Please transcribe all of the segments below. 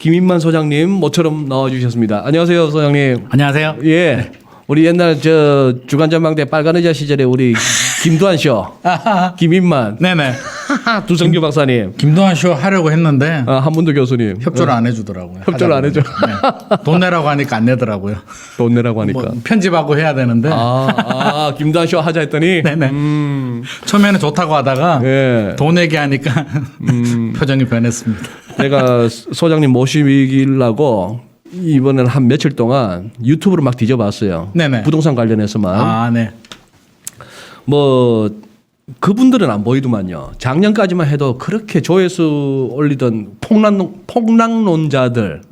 김인만 소장님 모처럼 나와주셨습니다. 안녕하세요, 소장님. 안녕하세요. 예. 우리 옛날 저 주간전망대 빨간 의자 시절에 우리 김두한 쇼, 김인만, 네네. 두성규 박사님, 김도환 쇼 하려고 했는데 한문도 교수님 협조를 안 해주더라고요. 협조를 안 해줘. 네. 돈 내라고 하니까 안 내더라고요. 돈 내라고 하니까. 뭐 편집하고 해야 되는데. 김두한 쇼 하자 했더니. 네네. 처음에는 좋다고 하다가 예. 돈 내게 하니까 표정이 변했습니다. 내가 소장님 모시려고 이번에는 한 며칠 동안 유튜브로 막 뒤져봤어요. 네네. 부동산 관련해서만. 아, 네. 뭐 그분들은 안 보이더만요. 작년까지만 해도 그렇게 조회수 올리던 폭락론자들,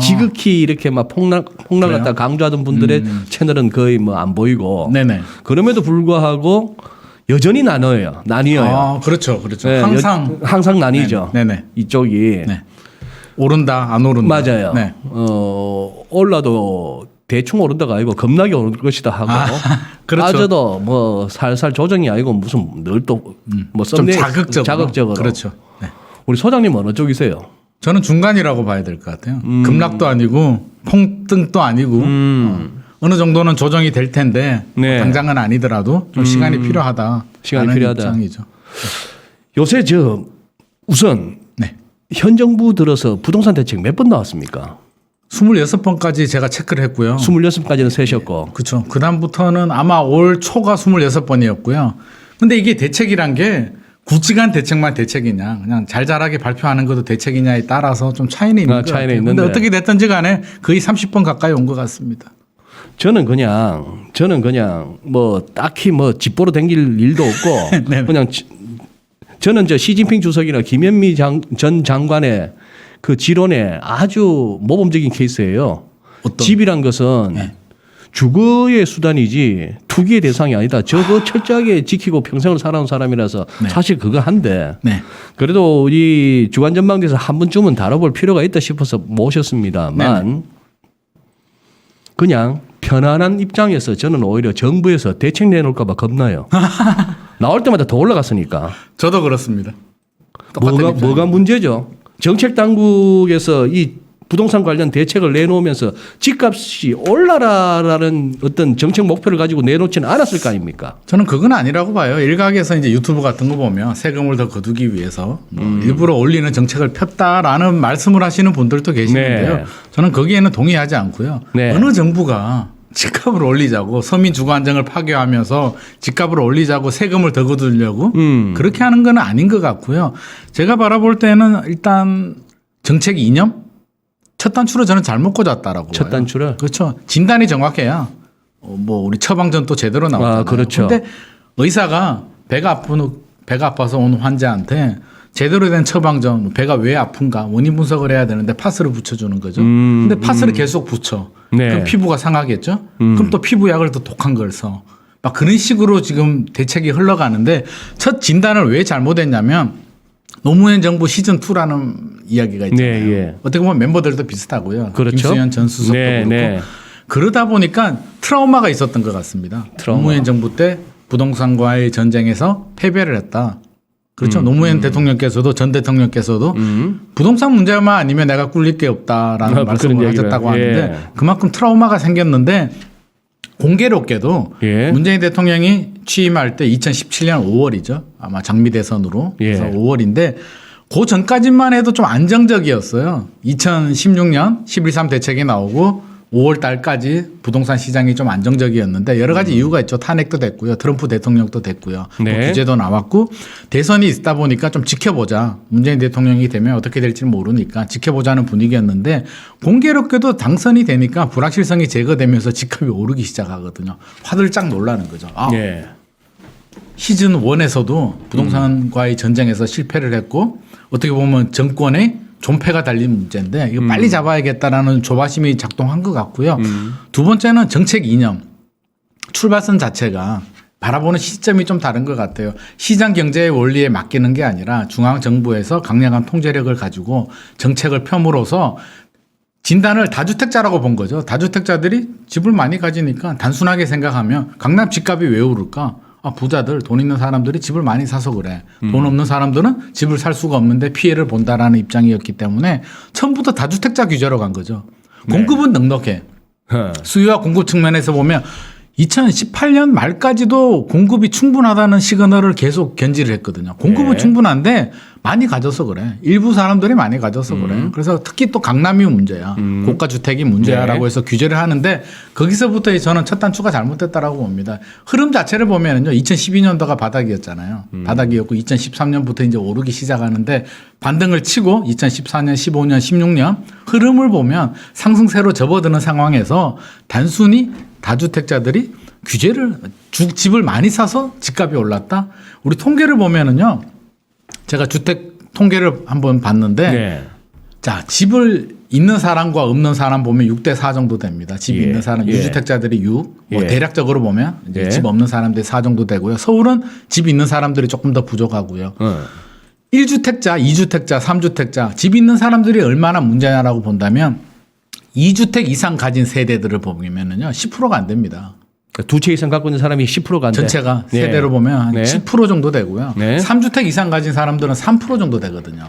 지극히 이렇게 막 폭락 갖다 강조하던 분들의 채널은 거의 뭐 안 보이고. 네네. 그럼에도 불구하고 여전히 나뉘어요. 아, 그렇죠, 그렇죠. 네, 항상 나뉘죠. 네네. 이쪽이. 네. 오른다, 안 오른다. 맞아요. 네. 올라도 대충 오른다가 아니고 겁나게 오를 것이다 하고 그렇죠. 빠져도 뭐 살살 조정이 아니고 무슨 늘 또 뭐 좀 자극적으로. 그렇죠. 네. 우리 소장님 어느 쪽이세요? 저는 중간이라고 봐야 될 것 같아요. 급락도 아니고 폭등도 아니고 어느 정도는 조정이 될 텐데 네. 당장은 아니더라도 좀 시간이 필요하다. 시간이 필요하다. 입장이죠. 요새 저 우선 네. 현 정부 들어서 부동산 대책 몇 번 나왔습니까? 26번까지 제가 체크를 했고요. 26까지는 세셨고. 그렇죠. 그다음부터는 아마 올 초가 26번이었고요. 근데 이게 대책이란 게 굵직한 대책만 대책이냐 그냥 잘잘하게 발표하는 것도 대책이냐에 따라서 좀 차이는 있는 것 차이는 같아요. 있는데. 근데 어떻게 됐든지 간에 거의 30번 가까이 온 것 같습니다. 저는 그냥 뭐 딱히 뭐 집보로 댕길 일도 없고 네네. 그냥 저는 저 시진핑 주석이나 김현미 전 장관의 그 지론에 아주 모범적인 케이스예요. 집이란 것은 네. 주거의 수단이지 투기의 대상이 아니다. 저거 철저하게 지키고 평생을 살아온 사람이라서 네. 사실 그거 한데 네. 그래도 이 주간전망대에서 한 번쯤은 다뤄볼 필요가 있다 싶어서 모셨습니다만 네네. 그냥 편안한 입장에서 저는 오히려 정부에서 대책 내놓을까 봐 겁나요. 나올 때마다 더 올라갔으니까. 저도 그렇습니다. 똑같은 입장이에요. 뭐가 문제죠? 정책 당국에서 이 부동산 관련 대책을 내놓으면서 집값이 올라라라는 어떤 정책 목표를 가지고 내놓지는 않았을 거 아닙니까? 저는 그건 아니라고 봐요. 일각에서 이제 유튜브 같은 거 보면 세금을 더 거두기 위해서 일부러 올리는 정책을 폈다라는 말씀을 하시는 분들도 계시는데요. 네. 저는 거기에는 동의하지 않고요. 네. 어느 정부가 집값을 올리자고 서민 주거 안정을 파괴하면서 집값을 올리자고 세금을 더 거두려고 그렇게 하는 건 아닌 것 같고요. 제가 바라볼 때는 일단 정책 이념? 첫 단추를 저는 잘못 꽂았다라고 첫 봐요. 단추를? 그렇죠. 진단이 정확해야 뭐 우리 처방전도 제대로 나오잖아요. 그렇죠. 근데 의사가 배가 아파서 온 환자한테 제대로 된 처방전, 배가 왜 아픈가 원인 분석을 해야 되는데 파스를 붙여주는 거죠. 근데 파스를 계속 붙여. 네. 그럼 피부가 상하겠죠. 그럼 또 피부약을 더 독한 걸 써. 막 그런 식으로 지금 대책이 흘러가는데 첫 진단을 왜 잘못했냐면 노무현 정부 시즌2라는 이야기가 있잖아요. 네, 예. 어떻게 보면 멤버들도 비슷하고요. 그렇죠. 김수현 전 수석도 네, 그렇고. 네. 그러다 보니까 트라우마가 있었던 것 같습니다. 트라우마. 노무현 정부 때 부동산과의 전쟁에서 패배를 했다. 그렇죠. 노무현 대통령께서도 전 대통령께서도 부동산 문제만 아니면 내가 꿀릴 게 없다라는 말씀을 그런 하셨다고 얘기를. 하는데 예. 그만큼 트라우마가 생겼는데 공교롭게도 예. 문재인 대통령이 취임할 때 2017년 5월이죠. 아마 장미 대선으로. 그래서 예. 5월인데 그 전까지만 해도 좀 안정적이었어요. 2016년 11.3 대책이 나오고 5월 달까지 부동산 시장이 좀 안정적이었는데 여러 가지 이유가 있죠. 탄핵도 됐고요. 트럼프 대통령도 됐고요. 네. 또 규제도 나왔고 대선이 있다 보니까 좀 지켜보자. 문재인 대통령이 되면 어떻게 될지는 모르니까 지켜보자는 분위기였는데 공교롭게도 당선이 되니까 불확실성이 제거되면서 집값이 오르기 시작하거든요. 화들짝 놀라는 거죠. 예. 시즌 1에서도 부동산과의 전쟁에서 실패를 했고 어떻게 보면 정권의 존폐가 달린 문제인데 이거 빨리 잡아야겠다라는 조바심이 작동한 것 같고요. 두 번째는 정책 이념. 출발선 자체가 바라보는 시점이 좀 다른 것 같아요. 시장 경제의 원리에 맡기는 게 아니라 중앙정부에서 강력한 통제력을 가지고 정책을 펴므로써 진단을 다주택자라고 본 거죠. 다주택자들이 집을 많이 가지니까 단순하게 생각하면 강남 집값이 왜 오를까? 부자들, 돈 있는 사람들이 집을 많이 사서 그래. 돈 없는 사람들은 집을 살 수가 없는데 피해를 본다라는 입장이었기 때문에 처음부터 다주택자 규제로 간 거죠. 공급은 넉넉해. 수요와 공급 측면에서 보면 2018년 말까지도 공급이 충분하다는 시그널을 계속 견지를 했거든요. 공급은 네. 충분한데 많이 가져서 그래. 일부 사람들이 많이 가져서 그래. 그래서 특히 또 강남이 문제야. 고가 주택이 문제야라고 네. 해서 규제를 하는데 거기서부터 저는 첫 단추가 잘못됐다라고 봅니다. 흐름 자체를 보면은요. 2012년도가 바닥이었잖아요. 바닥이었고 2013년부터 이제 오르기 시작하는데 반등을 치고 2014년, 15년, 16년 흐름을 보면 상승세로 접어드는 상황에서 단순히 다주택자들이 규제를 집을 많이 사서 집값이 올랐다. 우리 통계를 보면은요. 제가 주택 통계를 한번 봤는데 네. 자, 집을 있는 사람과 없는 사람 보면 6대 4 정도 됩니다. 집이 예. 있는 사람, 예. 유주택자들이 6, 뭐 예. 대략적으로 보면 이제 예. 집 없는 사람들이 4 정도 되고요. 서울은 집 있는 사람들이 조금 더 부족하고요. 1주택자, 2주택자, 3주택자, 집 있는 사람들이 얼마나 문제냐라고 본다면 2주택 이상 가진 세대들을 보면은요, 10%가 안 됩니다. 두 채 이상 갖고 있는 사람이 10%가 안 돼. 전체가 네. 세대로 보면 한 네. 10% 정도 되고요. 네. 3주택 이상 가진 사람들은 3% 정도 되거든요.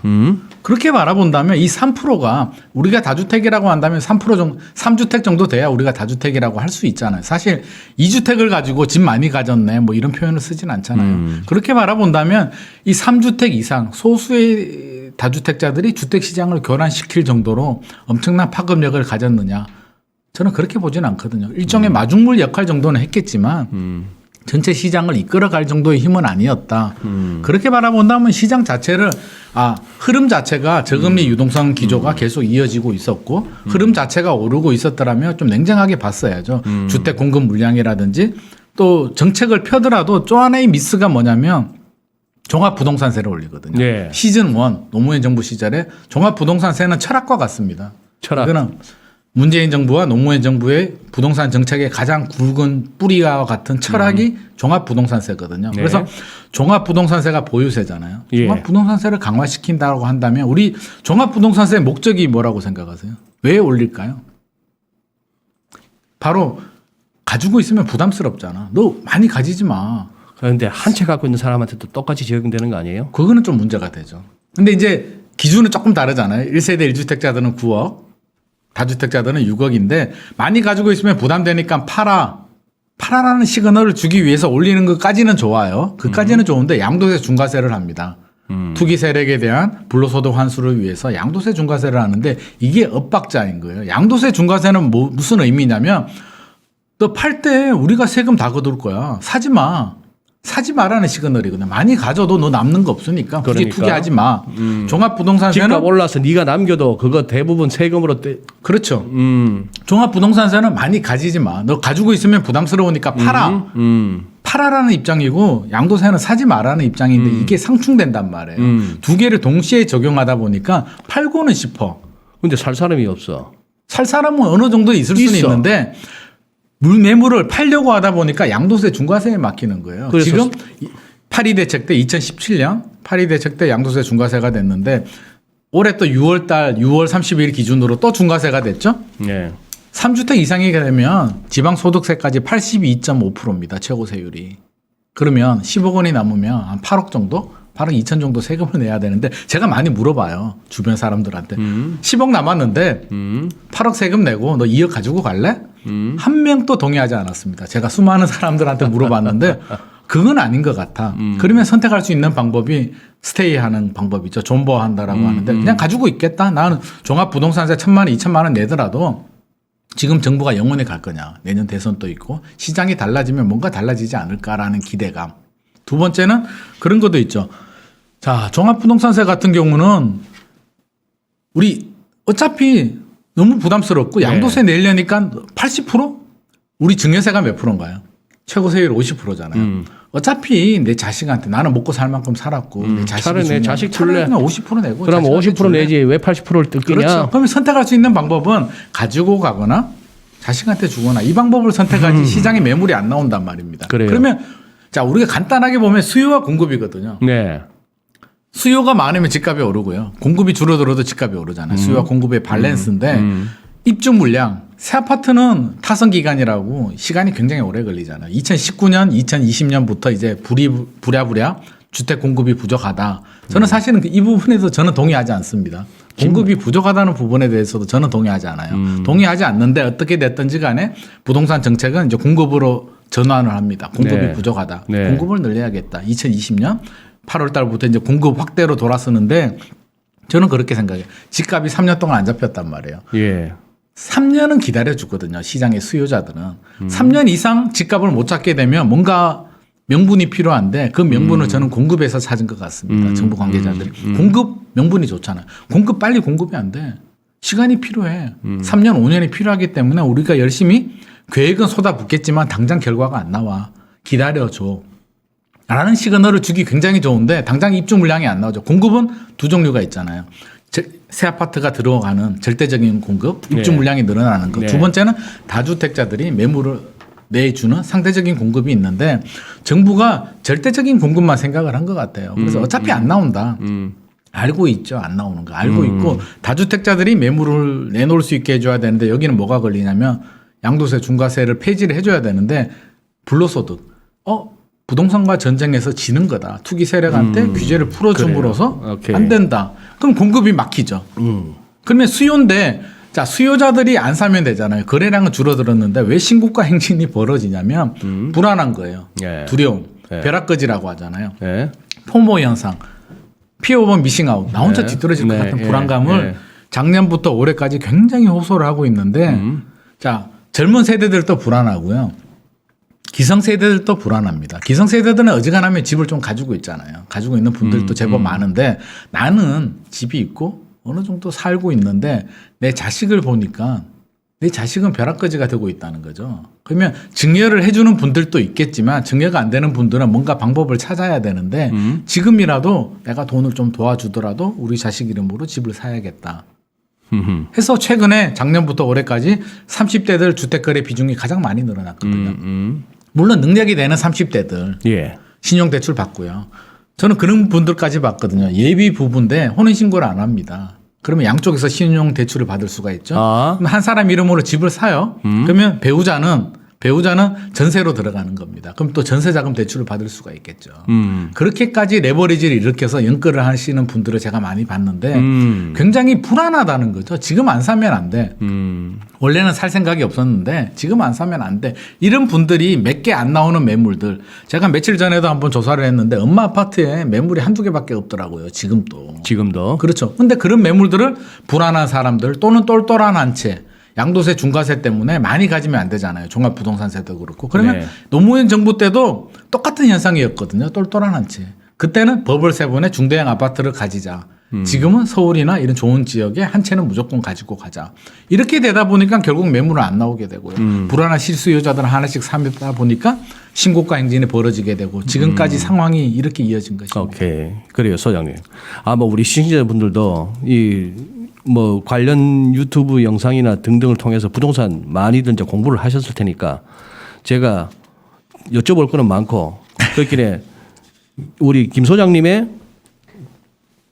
그렇게 바라본다면 이 3%가 우리가 다주택이라고 한다면 3% 정도, 3주택 정도 돼야 우리가 다주택이라고 할 수 있잖아요. 사실 2주택을 가지고 집 많이 가졌네 뭐 이런 표현을 쓰진 않잖아요. 그렇게 바라본다면 이 3주택 이상 소수의 다주택자들이 주택시장을 교란시킬 정도로 엄청난 파급력을 가졌느냐. 저는 그렇게 보지는 않거든요. 일종의 마중물 역할 정도는 했겠지만 전체 시장을 이끌어갈 정도의 힘은 아니었다. 그렇게 바라본다면 시장 자체를 흐름 자체가 저금리 유동성 기조가 계속 이어지고 있었고 흐름 자체가 오르고 있었더라면 좀 냉정하게 봤어야죠. 주택 공급 물량이라든지 또 정책을 펴더라도 또 하나의 미스가 뭐냐면 종합부동산세를 올리거든요. 네. 시즌 1 노무현 정부 시절에 종합부동산세는 철학과 같습니다. 철학. 이거는 문재인 정부와 노무현 정부의 부동산 정책의 가장 굵은 뿌리와 같은 철학이 종합부동산세거든요. 네. 그래서 종합부동산세가 보유세잖아요. 예. 종합부동산세를 강화시킨다고 한다면 우리 종합부동산세의 목적이 뭐라고 생각하세요? 왜 올릴까요? 바로 가지고 있으면 부담스럽잖아. 너 많이 가지지 마. 그런데 한 채 갖고 있는 사람한테도 똑같이 적용되는 거 아니에요? 그거는 좀 문제가 되죠. 근데 이제 기준은 조금 다르잖아요. 1세대 1주택자들은 9억. 다주택자들은 6억인데 많이 가지고 있으면 부담되니까 팔아라는 시그널을 주기 위해서 올리는 것까지는 좋아요. 그까지는 좋은데 양도세 중과세를 합니다. 투기 세력에 대한 불로소득 환수를 위해서 양도세 중과세를 하는데 이게 엇박자인 거예요. 양도세 중과세는 무슨 의미냐면 너 팔 때 우리가 세금 다 거둘 거야. 사지 마. 사지 마라는 시그널이거든. 많이 가져도 너 남는 거 없으니까 굳이 그러니까. 투기하지 마. 종합부동산세는 집값 올라서 네가 남겨도 그거 대부분 세금으로 그렇죠. 종합부동산세는 많이 가지지 마. 너 가지고 있으면 부담스러우니까 팔아. 팔아라는 입장이고 양도세는 사지 마라는 입장인데 이게 상충된단 말이에요. 두 개를 동시에 적용하다 보니까 팔고는 싶어. 근데 살 사람이 없어. 살 사람은 어느 정도 있을 수는 있어. 있는데 매물을 팔려고 하다 보니까 양도세 중과세에 막히는 거예요. 그래서 지금 파리 대책 때 2017년 파리 대책 때 양도세 중과세가 됐는데 올해 또 6월 30일 기준으로 또 중과세가 됐죠. 네. 3주택 이상이 되면 지방소득세까지 82.5%입니다. 최고세율이. 그러면 10억 원이 남으면 한 8억 정도? 8억 2천 정도 세금을 내야 되는데 제가 많이 물어봐요. 주변 사람들한테. 10억 남았는데 8억 세금 내고 너 2억 가지고 갈래? 한 명도 동의하지 않았습니다. 제가 수많은 사람들한테 물어봤는데 그건 아닌 것 같아. 그러면 선택할 수 있는 방법이 스테이하는 방법이죠. 존버한다라고 하는데 그냥 가지고 있겠다. 나는 종합부동산세 1,000만 원, 2,000만 원 내더라도 지금 정부가 영원히 갈 거냐. 내년 대선도 있고 시장이 달라지면 뭔가 달라지지 않을까라는 기대감. 두 번째는 그런 것도 있죠. 자, 종합부동산세 같은 경우는 우리 어차피 너무 부담스럽고 양도세 내려니까 80%? 우리 증여세가 몇 프로인가요? 최고세율 50%잖아요. 어차피 내 자식한테 나는 먹고 살 만큼 살았고 내 자식이 차라리 내 중요하면 자식 차라리 줄래. 그냥 50% 내고 그럼 자식한테 50% 줄래. 내지 왜 80%를 뜯기냐? 그렇죠. 그러면 선택할 수 있는 방법은 가지고 가거나 자식한테 주거나 이 방법을 선택하지 시장에 매물이 안 나온단 말입니다. 그래요. 그러면 자 우리가 간단하게 보면 수요와 공급이거든요. 네. 수요가 많으면 집값이 오르고요. 공급이 줄어들어도 집값이 오르잖아요. 수요와 공급의 밸런스인데 입주 물량 새 아파트는 타선 기간이라고 시간이 굉장히 오래 걸리잖아요. 2019년, 2020년부터 이제 부랴부랴 주택 공급이 부족하다. 저는 사실은 이 부분에서 저는 동의하지 않습니다. 공급이 부족하다는 부분에 대해서도 저는 동의하지 않아요. 동의하지 않는데 어떻게 됐든지 간에 부동산 정책은 이제 공급으로 전환을 합니다. 공급이 네. 부족하다. 네. 공급을 늘려야겠다. 2020년 8월 달부터 이제 공급 확대로 돌아서는데 저는 그렇게 생각해요. 집값이 3년 동안 안 잡혔단 말이에요. 예. 3년은 기다려 주거든요. 시장의 수요자들은. 3년 이상 집값을 못 잡게 되면 뭔가 명분이 필요한데 그 명분을 저는 공급에서 찾은 것 같습니다. 정부 관계자들이. 공급 명분이 좋잖아요. 공급 빨리 공급이 안 돼. 시간이 필요해. 3년, 5년이 필요하기 때문에 우리가 열심히 계획은 쏟아붓겠지만 당장 결과가 안 나와. 기다려줘. 라는 시그널을 주기 굉장히 좋은데 당장 입주 물량이 안 나오죠. 공급은 두 종류가 있잖아요. 새 아파트가 들어가는 절대적인 공급, 입주 네. 물량이 늘어나는 것. 네. 두 번째는 다주택자들이 매물을 내주는 상대적인 공급이 있는데 정부가 절대적인 공급만 생각을 한 것 같아요. 그래서 어차피 안 나온다. 알고 있죠. 안 나오는 거. 알고 있고 다주택자들이 매물을 내놓을 수 있게 해줘야 되는데 여기는 뭐가 걸리냐면 양도세, 중과세를 폐지를 해줘야 되는데 불로소득. 부동산과 전쟁에서 지는 거다. 투기 세력한테 규제를 풀어줌으로써 오케이. 안 된다. 그럼 공급이 막히죠. 그러면 수요인데 자 수요자들이 안 사면 되잖아요. 거래량은 줄어들었는데 왜 신고가 행진이 벌어지냐면 불안한 거예요. 예. 두려움. 예. 벼락거지라고 하잖아요. 예. 포모 현상. 피오버 미싱아웃. 나 혼자 네. 뒤떨어질 것 네. 같은 예. 불안감을 예. 작년부터 올해까지 굉장히 호소를 하고 있는데 자 젊은 세대들도 불안하고요. 기성세대들도 불안합니다. 기성세대들은 어지간하면 집을 좀 가지고 있잖아요. 가지고 있는 분들도 제법 많은데 나는 집이 있고 어느 정도 살고 있는데 내 자식을 보니까 내 자식은 벼락거지가 되고 있다는 거죠. 그러면 증여를 해주는 분들도 있겠지만 증여가 안 되는 분들은 뭔가 방법을 찾아야 되는데 지금이라도 내가 돈을 좀 도와주더라도 우리 자식 이름으로 집을 사야겠다. 해서 최근에 작년부터 올해까지 30대들 주택거래 비중이 가장 많이 늘어났거든요. 물론 능력이 되는 30대들 예. 신용대출 받고요. 저는 그런 분들까지 봤거든요. 예비 부부인데 혼인신고를 안 합니다. 그러면 양쪽에서 신용대출을 받을 수가 있죠. 그럼 한 사람 이름으로 집을 사요. 그러면 배우자는 전세로 들어가는 겁니다. 그럼 또 전세자금 대출을 받을 수가 있겠죠. 그렇게까지 레버리지를 일으켜서 연끌을 하시는 분들을 제가 많이 봤는데 굉장히 불안하다는 거죠. 지금 안 사면 안 돼. 원래는 살 생각이 없었는데 지금 안 사면 안 돼. 이런 분들이 몇 개 안 나오는 매물들. 제가 며칠 전에도 한번 조사를 했는데 엄마 아파트에 매물이 한두 개밖에 없더라고요. 지금도. 그렇죠. 근데 그런 매물들을 불안한 사람들 또는 똘똘한 한 채. 양도세, 중과세 때문에 많이 가지면 안 되잖아요. 종합부동산세도 그렇고. 그러면 네. 노무현 정부 때도 똑같은 현상이었거든요. 똘똘한 한 채. 그때는 버블 세븐에 중대형 아파트를 가지자. 지금은 서울이나 이런 좋은 지역에 한 채는 무조건 가지고 가자. 이렇게 되다 보니까 결국 매물은 안 나오게 되고요. 불안한 실수요자들 하나씩 사다 보니까 신고가 행진이 벌어지게 되고 지금까지 상황이 이렇게 이어진 것입니다. 오케이. 그래요, 소장님. 우리 시청자분들도 관련 유튜브 영상이나 등등을 통해서 부동산 많이들 이제 공부를 하셨을 테니까 제가 여쭤볼 거는 많고 그렇길래 우리 김 소장님의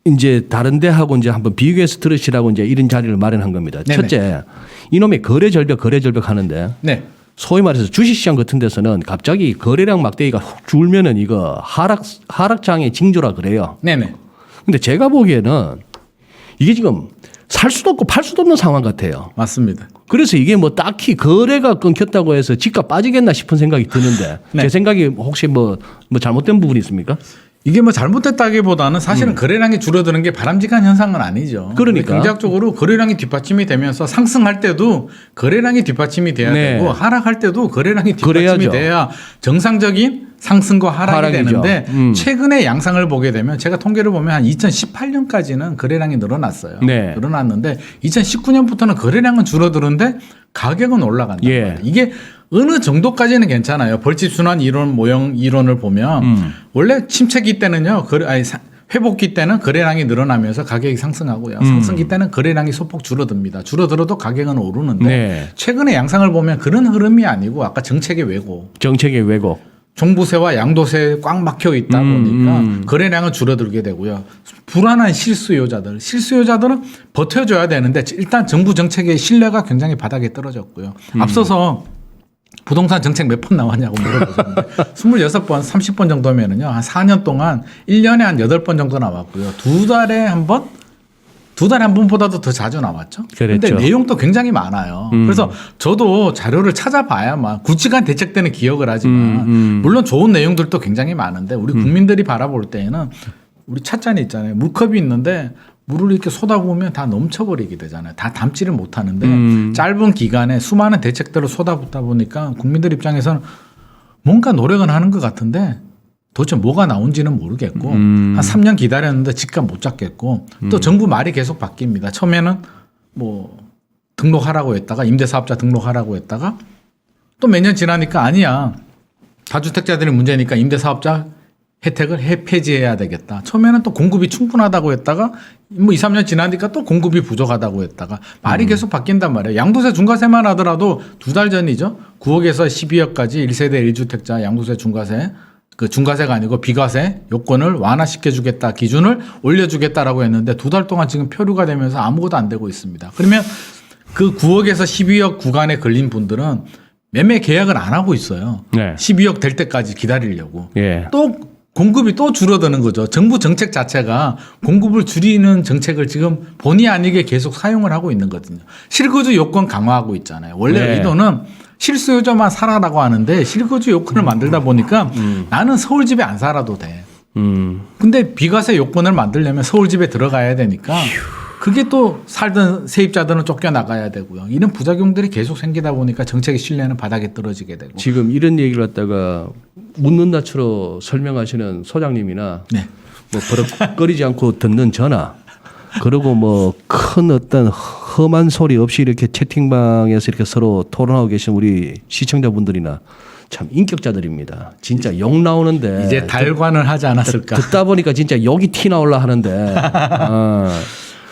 이제 다른 데하고 이제 한번 비교해서 들으시라고 이제 이런 자리를 마련한 겁니다. 네네. 첫째, 이놈의 거래 절벽 하는데 네. 소위 말해서 주식시장 같은 데서는 갑자기 거래량 막대기가 훅 줄면은 이거 하락장의 징조라 그래요. 네네. 근데 제가 보기에는 이게 지금 살 수도 없고 팔 수도 없는 상황 같아요. 맞습니다. 그래서 이게 딱히 거래가 끊겼다고 해서 집값 빠지겠나 싶은 생각이 드는데 네. 제 생각이 혹시 잘못된 부분이 있습니까? 이게 잘못됐다기보다는 사실은 거래량이 줄어드는 게 바람직한 현상은 아니죠. 그러니까. 경제학적으로 거래량이 뒷받침이 되면서 상승할 때도 거래량이 뒷받침이 돼야 네. 되고 하락할 때도 거래량이 뒷받침이 그래야죠. 돼야 정상적인 상승과 하락이 하락이죠. 되는데 최근에 양상을 보게 되면 제가 통계를 보면 한 2018년까지는 거래량이 늘어났어요. 네. 늘어났는데 2019년부터는 거래량은 줄어드는데 가격은 올라간다. 예. 이게 어느 정도까지는 괜찮아요. 벌집 순환 이론 모형 이론을 보면 원래 침체기 때는요. 회복기 때는 거래량이 늘어나면서 가격이 상승하고요. 상승기 때는 거래량이 소폭 줄어듭니다. 줄어들어도 가격은 오르는데 네. 최근의 양상을 보면 그런 흐름이 아니고 아까 정책의 왜곡. 종부세와 양도세에 꽉 막혀 있다 보니까 거래량은 줄어들게 되고요. 불안한 실수요자들은 버텨줘야 되는데 일단 정부 정책의 신뢰가 굉장히 바닥에 떨어졌고요. 앞서서 부동산 정책 몇 번 나왔냐고 물어보셨는데 26번, 30번 정도면은요. 한 4년 동안 1년에 한 8번 정도 나왔고요. 두 달에 한 번보다도 더 자주 나왔죠. 그런데 그랬죠. 내용도 굉장히 많아요. 그래서 저도 자료를 찾아봐야만 굵직한 대책들은 기억을 하지만 물론 좋은 내용들도 굉장히 많은데 우리 국민들이 바라볼 때에는 우리 찻잔이 있잖아요. 물컵이 있는데 물을 이렇게 쏟아부으면 다 넘쳐버리게 되잖아요. 다 담지를 못하는데 짧은 기간에 수많은 대책들을 쏟아붓다 보니까 국민들 입장에서는 뭔가 노력은 하는 것 같은데 도대체 뭐가 나온지는 모르겠고 한 3년 기다렸는데 집값 못 잡겠고 또 정부 말이 계속 바뀝니다. 처음에는 뭐 등록하라고 했다가 임대사업자 등록하라고 했다가 또 몇 년 지나니까 아니야. 다주택자들이 문제니까 임대사업자 혜택을 폐지해야 되겠다. 처음에는 또 공급이 충분하다고 했다가 뭐 2, 3년 지나니까 또 공급이 부족하다고 했다가 말이 계속 바뀐단 말이에요. 양도세 중과세만 하더라도 2달 전이죠. 9억에서 12억까지 1세대 1주택자 양도세 중과세 그 중과세가 아니고 비과세 요건을 완화시켜 주겠다. 기준을 올려주겠다라고 했는데 2달 동안 지금 표류가 되면서 아무것도 안 되고 있습니다. 그러면 그 9억에서 12억 구간에 걸린 분들은 매매 계약을 안 하고 있어요. 네. 12억 될 때까지 기다리려고. 예. 또 공급이 또 줄어드는 거죠. 정부 정책 자체가 공급을 줄이는 정책을 지금 본의 아니게 계속 사용을 하고 있는 거거든요. 실거주 요건 강화하고 있잖아요. 원래 네. 의도는 실수요자만 살아라고 하는데 실거주 요건을 만들다 보니까 나는 서울 집에 안 살아도 돼. 근데 비과세 요건을 만들려면 서울 집에 들어가야 되니까 그게 또 살던 세입자들은 쫓겨나가야 되고요. 이런 부작용들이 계속 생기다 보니까 정책의 신뢰는 바닥에 떨어지게 되고. 지금 이런 얘기를 갖다가 묻는다처럼 설명하시는 소장님이나 네. 뭐 버럭거리지 않고 듣는 전화 그리고 뭐 큰 어떤 험한 소리 없이 이렇게 채팅방에서 이렇게 서로 토론하고 계신 우리 시청자분들이나 참 인격자들입니다. 진짜 욕 나오는데 이제 달관을 하지 않았을까. 듣다 보니까 진짜 욕이 티 나올라 하는데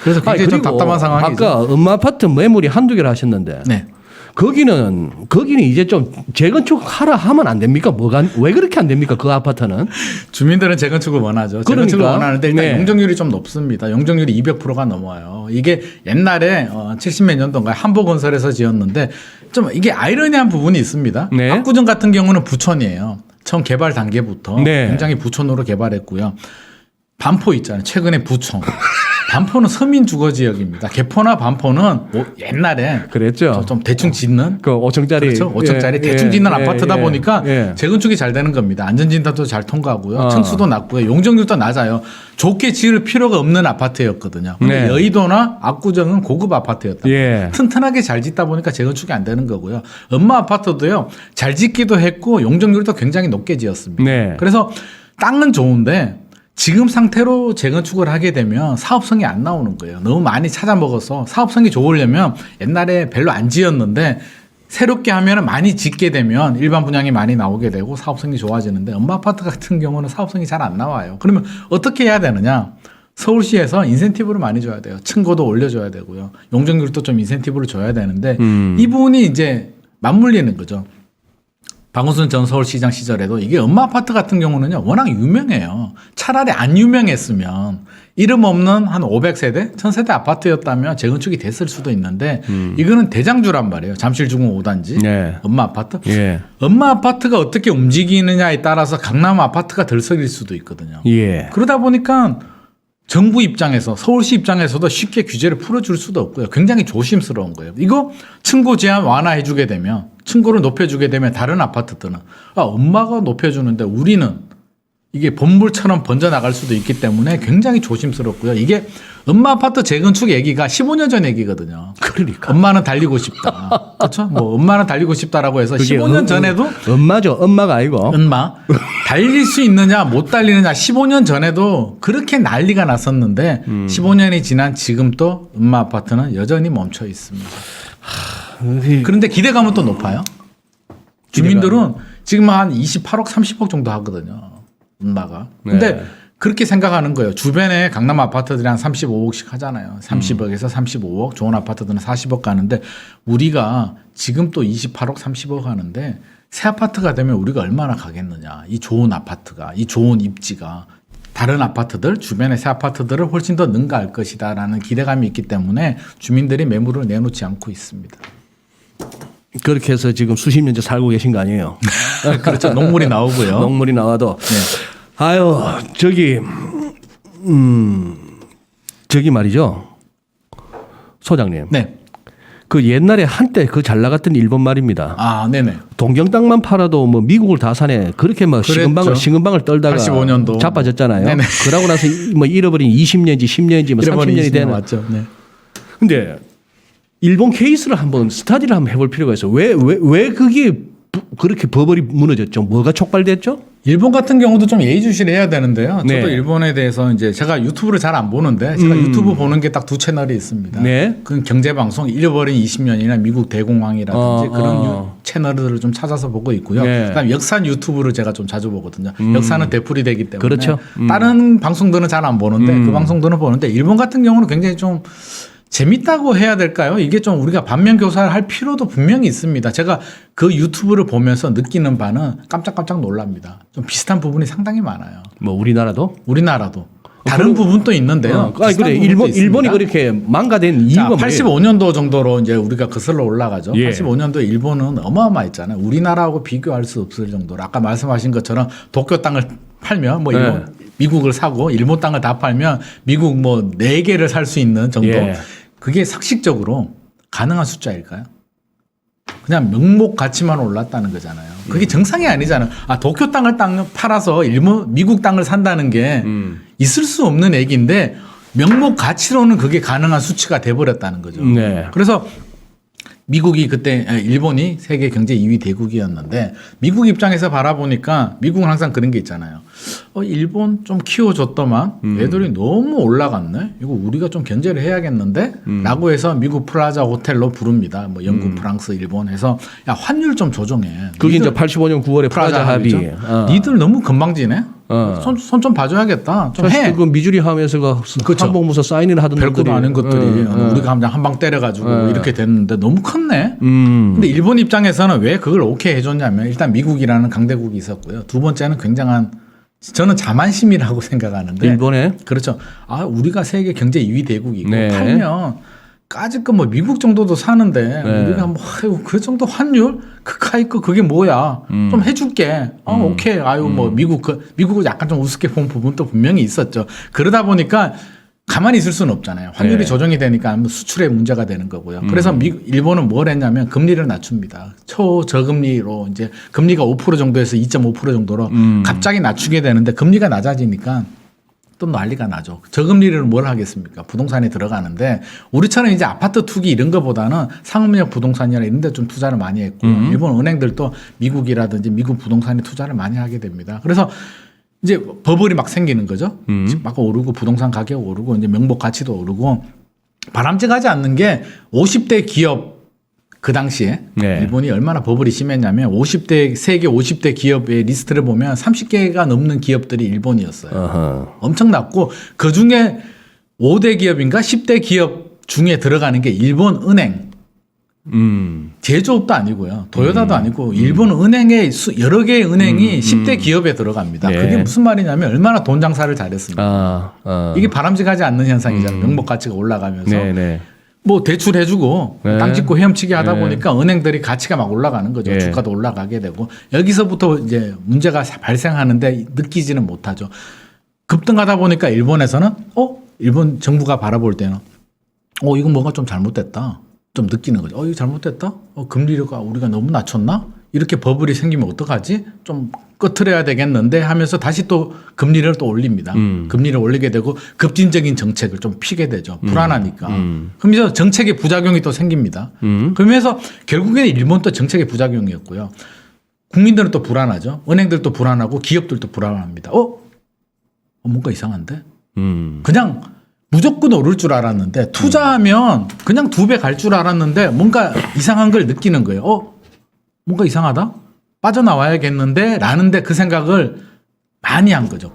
그래서 굉장히 좀 그리고 답답한 상황이죠. 아까 엄마 아파트 매물이 한두 개를 하셨는데 네. 거기는 이제 좀 재건축하라 하면 안 됩니까? 왜 그렇게 안 됩니까? 그 아파트는 주민들은 재건축을 원하죠. 재건축을 그러니까. 원하는데 일단 네. 용적률이 좀 높습니다. 용적률이 200%가 넘어요. 이게 옛날에 70몇 년도인가에 한보건설에서 지었는데 좀 이게 아이러니한 부분이 있습니다. 네. 압구정 같은 경우는 부촌이에요. 처음 개발 단계부터 네. 굉장히 부촌으로 개발했고요. 반포 있잖아요. 최근에 부촌. 반포는 서민 주거 지역입니다. 개포나 반포는 뭐 옛날에 그랬죠. 좀 대충 짓는 그 5층짜리 그렇죠. 5층짜리 대충 짓는 아파트다 보니까 재건축이 잘 되는 겁니다. 안전진단도 잘 통과하고요. 층수도 낮고요. 용적률도 낮아요. 좋게 지을 필요가 없는 아파트였거든요. 근데 네. 여의도나 압구정은 고급 아파트였다. 예. 튼튼하게 잘 짓다 보니까 재건축이 안 되는 거고요. 엄마 아파트도요. 잘 짓기도 했고 용적률도 굉장히 높게 지었습니다. 네. 그래서 땅은 좋은데 지금 상태로 재건축을 하게 되면 사업성이 안 나오는 거예요. 너무 많이 찾아먹어서 사업성이 좋으려면 옛날에 별로 안 지었는데 새롭게 하면 많이 짓게 되면 일반 분양이 많이 나오게 되고 사업성이 좋아지는데 엄마 아파트 같은 경우는 사업성이 잘 안 나와요. 그러면 어떻게 해야 되느냐? 서울시에서 인센티브를 많이 줘야 돼요. 층고도 올려줘야 되고요. 용적률도 좀 인센티브를 줘야 되는데 이 부분이 이제 맞물리는 거죠. 박원순 전 서울시장 시절에도 이게 엄마 아파트 같은 경우는요 워낙 유명해요. 차라리 안 유명했으면 이름 없는 한 500세대, 1000세대 아파트였다면 재건축이 됐을 수도 있는데 이거는 대장주란 말이에요. 잠실중공 5단지 네. 엄마 아파트. 예. 엄마 아파트가 어떻게 움직이느냐에 따라서 강남 아파트가 들썩일 수도 있거든요. 예. 그러다 보니까 정부 입장에서 서울시 입장에서도 쉽게 규제를 풀어줄 수도 없고요. 굉장히 조심스러운 거예요. 이거 층고 제한 완화해 주게 되면 층고를 높여주게 되면 다른 아파트들은 엄마가 높여주는데 우리는 이게 본물처럼 번져나갈 수도 있기 때문에 굉장히 조심스럽고요. 이게 엄마 아파트 재건축 얘기가 15년 전 얘기거든요. 그러니까 엄마는 달리고 싶다. 그렇죠? 뭐 엄마는 달리고 싶다라고 해서 15년 전에도 엄마죠. 엄마가 아니고 엄마 달릴 수 있느냐 못 달리느냐 15년 전에도 그렇게 난리가 났었는데 15년이 지난 지금 또 엄마 아파트는 여전히 멈춰 있습니다. 그런데 기대감은 또 높아요. 주민들은 지금 한 28억 30억 정도 하거든요. 엄마가. 근데 네. 그렇게 생각하는 거예요. 주변에 강남 아파트들이 한 35억씩 하잖아요. 30억에서 35억. 좋은 아파트들은 40억 가는데 우리가 지금 또 28억 30억 하는데 새 아파트가 되면 우리가 얼마나 가겠느냐. 이 좋은 아파트가, 이 좋은 입지가 다른 아파트들, 주변의 새 아파트들을 훨씬 더 능가할 것이다라는 기대감이 있기 때문에 주민들이 매물을 내놓지 않고 있습니다. 그렇게 해서 지금 수십 년째 살고 계신 거 아니에요? 그렇죠. 농물이 나오고요. 농물이 나와도 네. 아유 저기 말이죠. 소장님. 네. 그 옛날에 한때 그 잘 나갔던 일본 말입니다. 아, 네네. 동경 땅만 팔아도 뭐 미국을 다 사네. 그렇게 막 그랬죠. 시금방을 떨다가 85년도. 자빠졌잖아요. 네네. 그러고 나서 뭐 잃어버린 20년지 10년지 뭐 30년이 되는. 맞죠. 네. 근데 일본 케이스를 한번 스타디를 한번 해볼 필요가 있어. 왜 그게 그렇게 버벌이 무너졌죠? 뭐가 촉발됐죠? 일본 같은 경우도 좀 예의주시를 해야 되는데요. 저도 네. 일본에 대해서 이제 제가 유튜브를 잘 안 보는데 제가 유튜브 보는 게 딱 두 채널이 있습니다. 네. 그건 경제방송 잃어버린 20년이나 미국 대공황이라든지 그런 채널들을 좀 찾아서 보고 있고요. 네. 그다음 역사 유튜브를 제가 좀 자주 보거든요. 역사는 되풀이 되기 때문에 그렇죠. 다른 방송들은 잘 안 보는데 그 방송들은 보는데 일본 같은 경우는 굉장히 좀 재밌다고 해야 될까요? 이게 좀 우리가 반면 교사를 할 필요도 분명히 있습니다. 제가 그 유튜브를 보면서 느끼는 바는 깜짝깜짝 놀랍니다. 좀 비슷한 부분이 상당히 많아요. 뭐 우리나라도? 우리나라도. 다른 부분도 있는데요. 아니 그래 일본이 그렇게 망가된 이유가 뭐예요? 85년도 정도로 이제 우리가 거슬러 올라가죠. 예. 85년도 일본은 어마어마했잖아요. 우리나라하고 비교할 수 없을 정도로 아까 말씀하신 것처럼 도쿄 땅을 팔면 뭐 일본, 미국을 사고 일본 땅을 다 팔면 미국 뭐 4개를 살 수 있는 정도. 예. 그게 상식적으로 가능한 숫자일까요? 그냥 명목 가치만 올랐다는 거잖아요. 그게 정상이 아니잖아요. 아, 도쿄 땅을 팔아서 미국 땅을 산다는 게 있을 수 없는 얘기인데 명목 가치로는 그게 가능한 수치가 돼버렸다는 거죠. 네. 그래서 미국이 그때 일본이 세계 경제 2위 대국이었는데 미국 입장에서 바라보니까 미국은 항상 그런 게 있잖아요. 일본 좀 키워줬더만 애들이 너무 올라갔네. 이거 우리가 좀 견제를 해야겠는데? 라고 해서 미국 플라자 호텔로 부릅니다. 뭐 영국, 프랑스, 일본 해서 야 환율 좀 조정해. 그게 이제 85년 9월에 플라자 합의. 니들 너무 금방지네. 손 좀 봐줘야겠다. 좀 해. 그 미주리 하면서가 그렇죠. 한복무소 사인을 하던 별것도 아닌 것들이 우리가 한 방 때려가지고 이렇게 됐는데 너무 컸네. 근데 일본 입장에서는 왜 그걸 오케이 해줬냐면 일단 미국이라는 강대국이 있었고요. 두 번째는 굉장한 저는 자만심이라고 생각하는데 일본에 그렇죠. 아 우리가 세계 경제 2위 대국이고 네. 팔면 까짓 뭐 미국 정도도 사는데 네. 우리가 뭐 아유 그 정도 환율 그카이 거 그게 뭐야 좀 해줄게. 오케이 아유 뭐 미국을 약간 좀 우습게 본 부분도 분명히 있었죠. 그러다 보니까 가만히 있을 수는 없잖아요. 환율이 네.조정이 되니까 수출에 문제가 되는 거고요. 그래서 일본은 뭘 했냐면 금리를 낮춥니다. 초저금리로 이제 금리가 5% 정도에서 2.5% 정도로 갑자기 낮추게 되는데 금리가 낮아지니까 또 난리가 나죠. 저금리를 뭘 하겠습니까? 부동산에 들어가는데 우리처럼 이제 아파트 투기 이런 거보다는 상업용 부동산이나 이런 데 좀 투자를 많이 했고 일본 은행들도 미국이라든지 미국 부동산에 투자를 많이 하게 됩니다. 그래서 이제 버블이 막 생기는 거죠. 막 오르고 부동산 가격 오르고 이제 명목 가치도 오르고 바람직하지 않는 게 50대 기업 그 당시에 네. 일본이 얼마나 버블이 심했냐면 50대 세계 50대 기업의 리스트를 보면 30개가 넘는 기업들이 일본이었어요. 어허. 엄청났고 그 중에 5대 기업인가 10대 기업 중에 들어가는 게 일본 은행. 제조업도 아니고요. 도요타도 아니고 일본 은행의 여러 개의 은행이 10대 기업에 들어갑니다. 네. 그게 무슨 말이냐면 얼마나 돈 장사를 잘했습니까? 이게 이게 바람직하지 않는 현상이잖아요. 명목 가치가 올라가면서. 네네. 뭐 대출 해주고 네. 땅 짓고 헤엄치게 하다 네. 보니까 은행들이 가치가 막 올라가는 거죠. 네. 주가도 올라가게 되고 여기서부터 이제 문제가 발생하는데 느끼지는 못하죠. 급등하다 보니까 일본에서는 일본 정부가 바라볼 때는 이건 뭔가 좀 잘못됐다. 좀 느끼는 거죠. 이거 잘못됐다? 금리가 우리가 너무 낮췄나? 이렇게 버블이 생기면 어떡하지? 좀 꺼트려야 되겠는데 하면서 다시 또 금리를 또 올립니다. 금리를 올리게 되고 급진적인 정책을 좀 피게 되죠. 불안하니까. 그러면서 정책의 부작용이 또 생깁니다. 그러면서 결국에는 일본도 정책의 부작용이었고요. 국민들은 또 불안하죠. 은행들도 불안하고 기업들도 불안합니다. 뭔가 이상한데? 그냥 무조건 오를 줄 알았는데 투자하면 그냥 2배 갈 줄 알았는데 뭔가 이상한 걸 느끼는 거예요. 뭔가 이상하다? 빠져나와야겠는데 라는데 그 생각을 많이 한 거죠.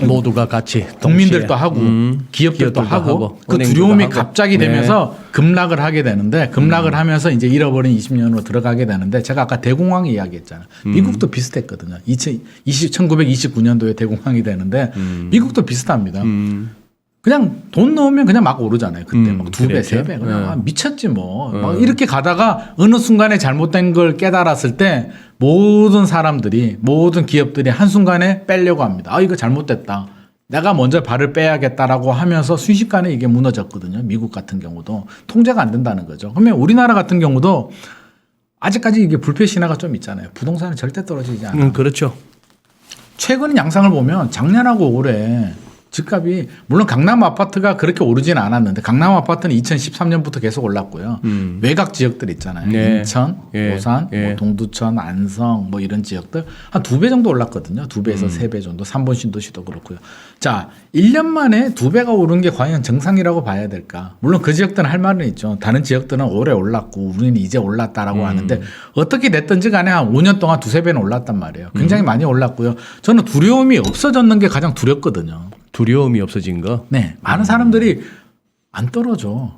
모두가 같이 국민들도 동시에. 하고 기업들도 하고 그 은행들도 두려움이 하고. 갑자기 네. 되면서 급락을 하게 되는데 급락을 하면서 이제 잃어버린 20년으로 들어가게 되는데 제가 아까 대공황 이야기했잖아요. 미국도 비슷했거든요. 1929년도에 대공황이 되는데 미국도 비슷합니다. 그냥 돈 넣으면 그냥 막 오르잖아요. 그때 막 2배, 그랬죠. 3배. 그냥 아, 미쳤지 뭐. 막 이렇게 가다가 어느 순간에 잘못된 걸 깨달았을 때 모든 사람들이 모든 기업들이 한순간에 빼려고 합니다. 아, 이거 잘못됐다. 내가 먼저 발을 빼야겠다라고 하면서 순식간에 이게 무너졌거든요. 미국 같은 경우도 통제가 안 된다는 거죠. 그러면 우리나라 같은 경우도 아직까지 이게 불패 신화가 좀 있잖아요. 부동산은 절대 떨어지지 않아. 그렇죠. 최근 양상을 보면 작년하고 올해 집값이 물론 강남 아파트가 그렇게 오르지는 않았는데 강남 아파트는 2013년부터 계속 올랐고요. 외곽 지역들 있잖아요. 네. 인천, 예. 오산, 예. 뭐 동두천, 안성 뭐 이런 지역들 한 2배 정도 올랐거든요. 2배에서 3배 정도. 3번 신도시도 그렇고요. 자, 1년 만에 2배가 오른 게 과연 정상이라고 봐야 될까? 물론 그 지역들은 할 말은 있죠. 다른 지역들은 오래 올랐고 우리는 이제 올랐다라고 하는데 어떻게 됐든지 간에 한 5년 동안 2~3배는 올랐단 말이에요. 굉장히 많이 올랐고요. 저는 두려움이 없어졌는 게 가장 두렵거든요. 두려움이 없어진 거. 네. 많은 사람들이 안 떨어져.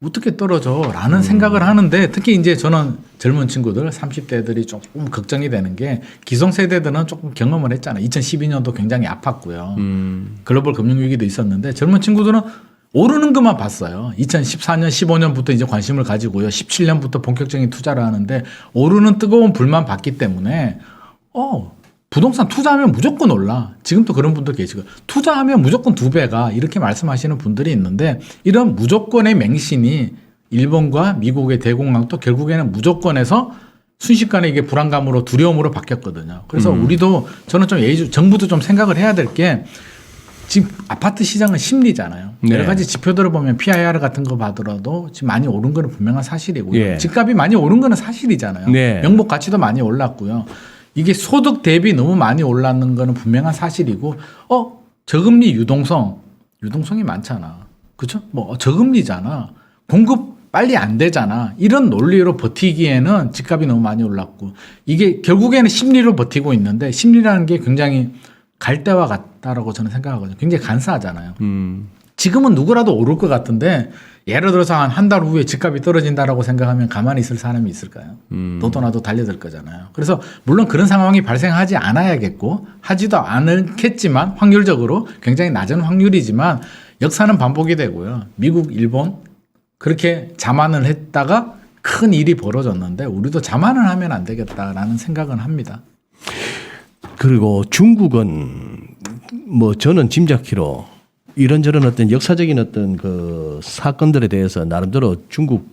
어떻게 떨어져? 라는 생각을 하는데 특히 이제 저는 젊은 친구들 30대들이 조금 걱정이 되는 게 기성세대들은 조금 경험을 했잖아요. 2012년도 굉장히 아팠고요. 글로벌 금융위기도 있었는데 젊은 친구들은 오르는 것만 봤어요. 2014년, 15년부터 이제 관심을 가지고요. 17년부터 본격적인 투자를 하는데 오르는 뜨거운 불만 봤기 때문에 부동산 투자하면 무조건 올라. 지금도 그런 분들 계시고 투자하면 무조건 2배가 이렇게 말씀하시는 분들이 있는데 이런 무조건의 맹신이 일본과 미국의 대공황도 결국에는 무조건에서 순식간에 이게 불안감으로 두려움으로 바뀌었거든요. 그래서 우리도 저는 좀 정부도 좀 생각을 해야 될 게 지금 아파트 시장은 심리잖아요. 네. 여러 가지 지표들을 보면 PIR 같은 거 봐더라도 지금 많이 오른 거는 분명한 사실이고요. 예. 집값이 많이 오른 거는 사실이잖아요. 네. 명목 가치도 많이 올랐고요. 이게 소득 대비 너무 많이 올랐는 거는 분명한 사실이고, 저금리 유동성이 많잖아. 그렇죠? 뭐 저금리잖아. 공급 빨리 안 되잖아. 이런 논리로 버티기에는 집값이 너무 많이 올랐고, 이게 결국에는 심리로 버티고 있는데 심리라는 게 굉장히 갈대와 같다라고 저는 생각하거든요. 굉장히 간사하잖아요. 지금은 누구라도 오를 것 같은데 예를 들어서 한 달 후에 집값이 떨어진다라고 생각하면 가만히 있을 사람이 있을까요? 너도 나도 달려들 거잖아요. 그래서 물론 그런 상황이 발생하지 않아야겠고 하지도 않겠지만 확률적으로 굉장히 낮은 확률이지만 역사는 반복이 되고요. 미국, 일본 그렇게 자만을 했다가 큰 일이 벌어졌는데 우리도 자만을 하면 안 되겠다라는 생각은 합니다. 그리고 중국은 뭐 저는 짐작키로 이런저런 어떤 역사적인 어떤 그 사건들에 대해서 나름대로 중국